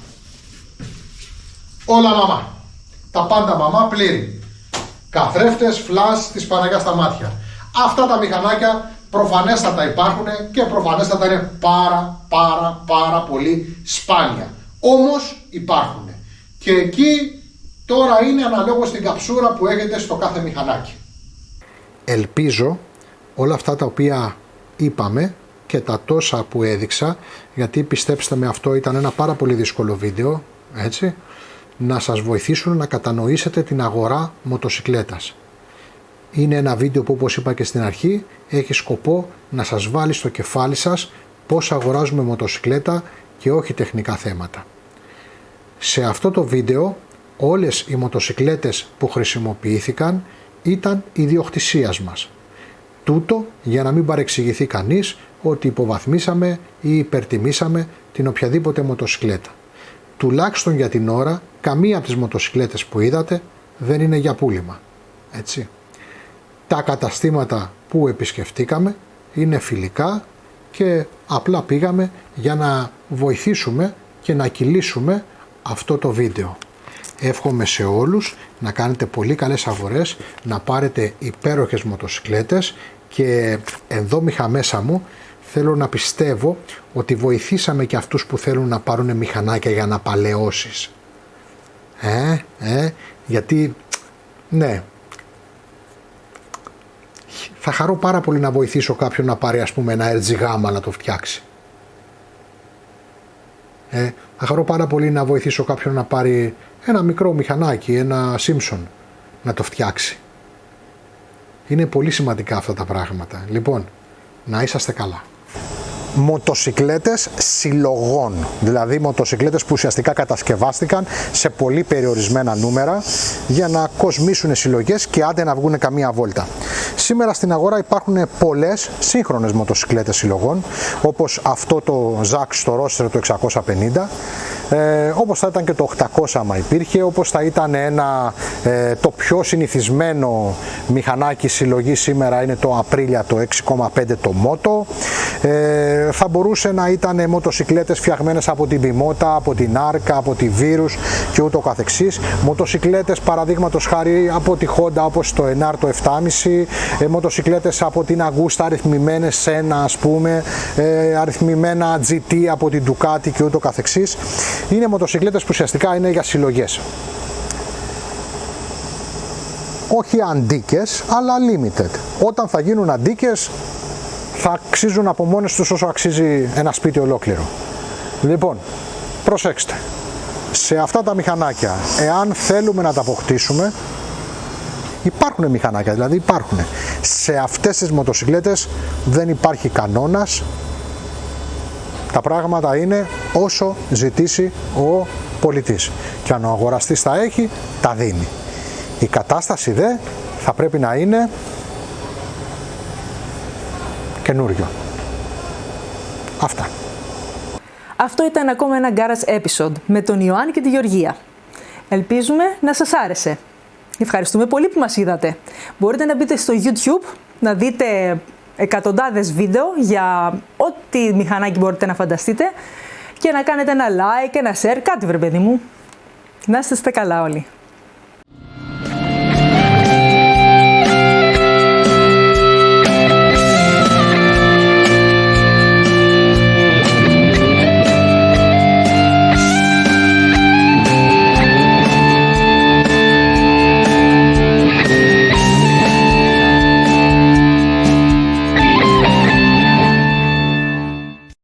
Όλα μαμά. Τα πάντα μαμά πλήρη. Καθρέφτες, φλας της Παναγιάς στα μάτια. Αυτά τα μηχανάκια προφανέστατα υπάρχουν και προφανέστατα είναι πάρα πολύ σπάνια. Όμως υπάρχουν. Και εκεί τώρα είναι αναλόγως την καψούρα που έχετε στο κάθε μηχανάκι.
Ελπίζω όλα αυτά τα οποία είπαμε και τα τόσα που έδειξα, γιατί πιστέψτε με, αυτό ήταν ένα πάρα πολύ δύσκολο βίντεο, έτσι, να σας βοηθήσουν να κατανοήσετε την αγορά μοτοσικλέτας. Είναι ένα βίντεο που, όπως είπα και στην αρχή, έχει σκοπό να σας βάλει στο κεφάλι σας πώς αγοράζουμε μοτοσικλέτα και όχι τεχνικά θέματα. Σε αυτό το βίντεο όλες οι μοτοσικλέτες που χρησιμοποιήθηκαν ήταν ιδιοκτησίας μας. Τούτο για να μην παρεξηγηθεί κανείς ότι υποβαθμίσαμε ή υπερτιμήσαμε την οποιαδήποτε μοτοσικλέτα. Τουλάχιστον για την ώρα, καμία από τις μοτοσικλέτες που είδατε δεν είναι για πούλημα. Έτσι. Τα καταστήματα που επισκεφτήκαμε είναι φιλικά και απλά πήγαμε για να βοηθήσουμε και να κυλήσουμε αυτό το βίντεο. Εύχομαι σε όλους να κάνετε πολύ καλές αγορές, να πάρετε υπέροχες μοτοσικλέτες και ενδόμηχα μέσα μου θέλω να πιστεύω ότι βοηθήσαμε και αυτούς που θέλουν να πάρουν μηχανάκια για να παλαιώσεις. Γιατί, ναι, θα χαρώ πάρα πολύ να βοηθήσω κάποιον να πάρει, ας πούμε, ένα RG Gamma να το φτιάξει. Θα χαρώ πάρα πολύ να βοηθήσω κάποιον να πάρει ένα μικρό μηχανάκι, ένα Simpson να το φτιάξει. Είναι πολύ σημαντικά αυτά τα πράγματα. Λοιπόν, να είσαστε καλά. Μοτοσικλέτες συλλογών, δηλαδή μοτοσικλέτες που ουσιαστικά κατασκευάστηκαν σε πολύ περιορισμένα νούμερα για να κοσμήσουν συλλογές και άντε να βγουν καμία βόλτα. Σήμερα στην αγορά υπάρχουν πολλές σύγχρονες μοτοσικλέτες συλλογών, όπως αυτό το ZAX στο Roadster το 650, όπως θα ήταν και το 800 άμα υπήρχε, όπως θα ήταν το πιο συνηθισμένο μηχανάκι συλλογή σήμερα είναι το Aprilia το 6,5 το Moto. Θα μπορούσε να ήταν μοτοσικλέτες φτιαγμένες από την Bimota, από την Arca, από τη Virus και ούτω καθεξής. Μοτοσικλέτες παραδείγματος χάρη από τη Honda όπως το NR το 7,5, μοτοσικλέτες από την Agusta αριθμημένες Senna ας πούμε, αριθμημένα GT από την Ducati και ούτω καθεξής. Είναι μοτοσικλέτες που ουσιαστικά είναι για συλλογές. Όχι αντίκες, αλλά limited. Όταν θα γίνουν αντίκες θα αξίζουν από μόνες τους όσο αξίζει ένα σπίτι ολόκληρο. Λοιπόν, προσέξτε. Σε αυτά τα μηχανάκια, εάν θέλουμε να τα αποκτήσουμε, υπάρχουν μηχανάκια, δηλαδή υπάρχουν. Σε αυτές τις μοτοσικλέτες δεν υπάρχει κανόνας. Τα πράγματα είναι όσο ζητήσει ο πολιτής. Και αν ο αγοραστής τα έχει, τα δίνει. Η κατάσταση δε θα πρέπει να είναι καινούριο. Αυτά.
Αυτό ήταν ακόμα ένα Garage Episode με τον Ιωάννη και τη Γεωργία. Ελπίζουμε να σας άρεσε. Ευχαριστούμε πολύ που μας είδατε. Μπορείτε να μπείτε στο YouTube, να δείτε εκατοντάδες βίντεο για ό,τι μηχανάκι μπορείτε να φανταστείτε και να κάνετε ένα like, ένα share, κάτι βρε παιδί μου. Να είστε καλά όλοι.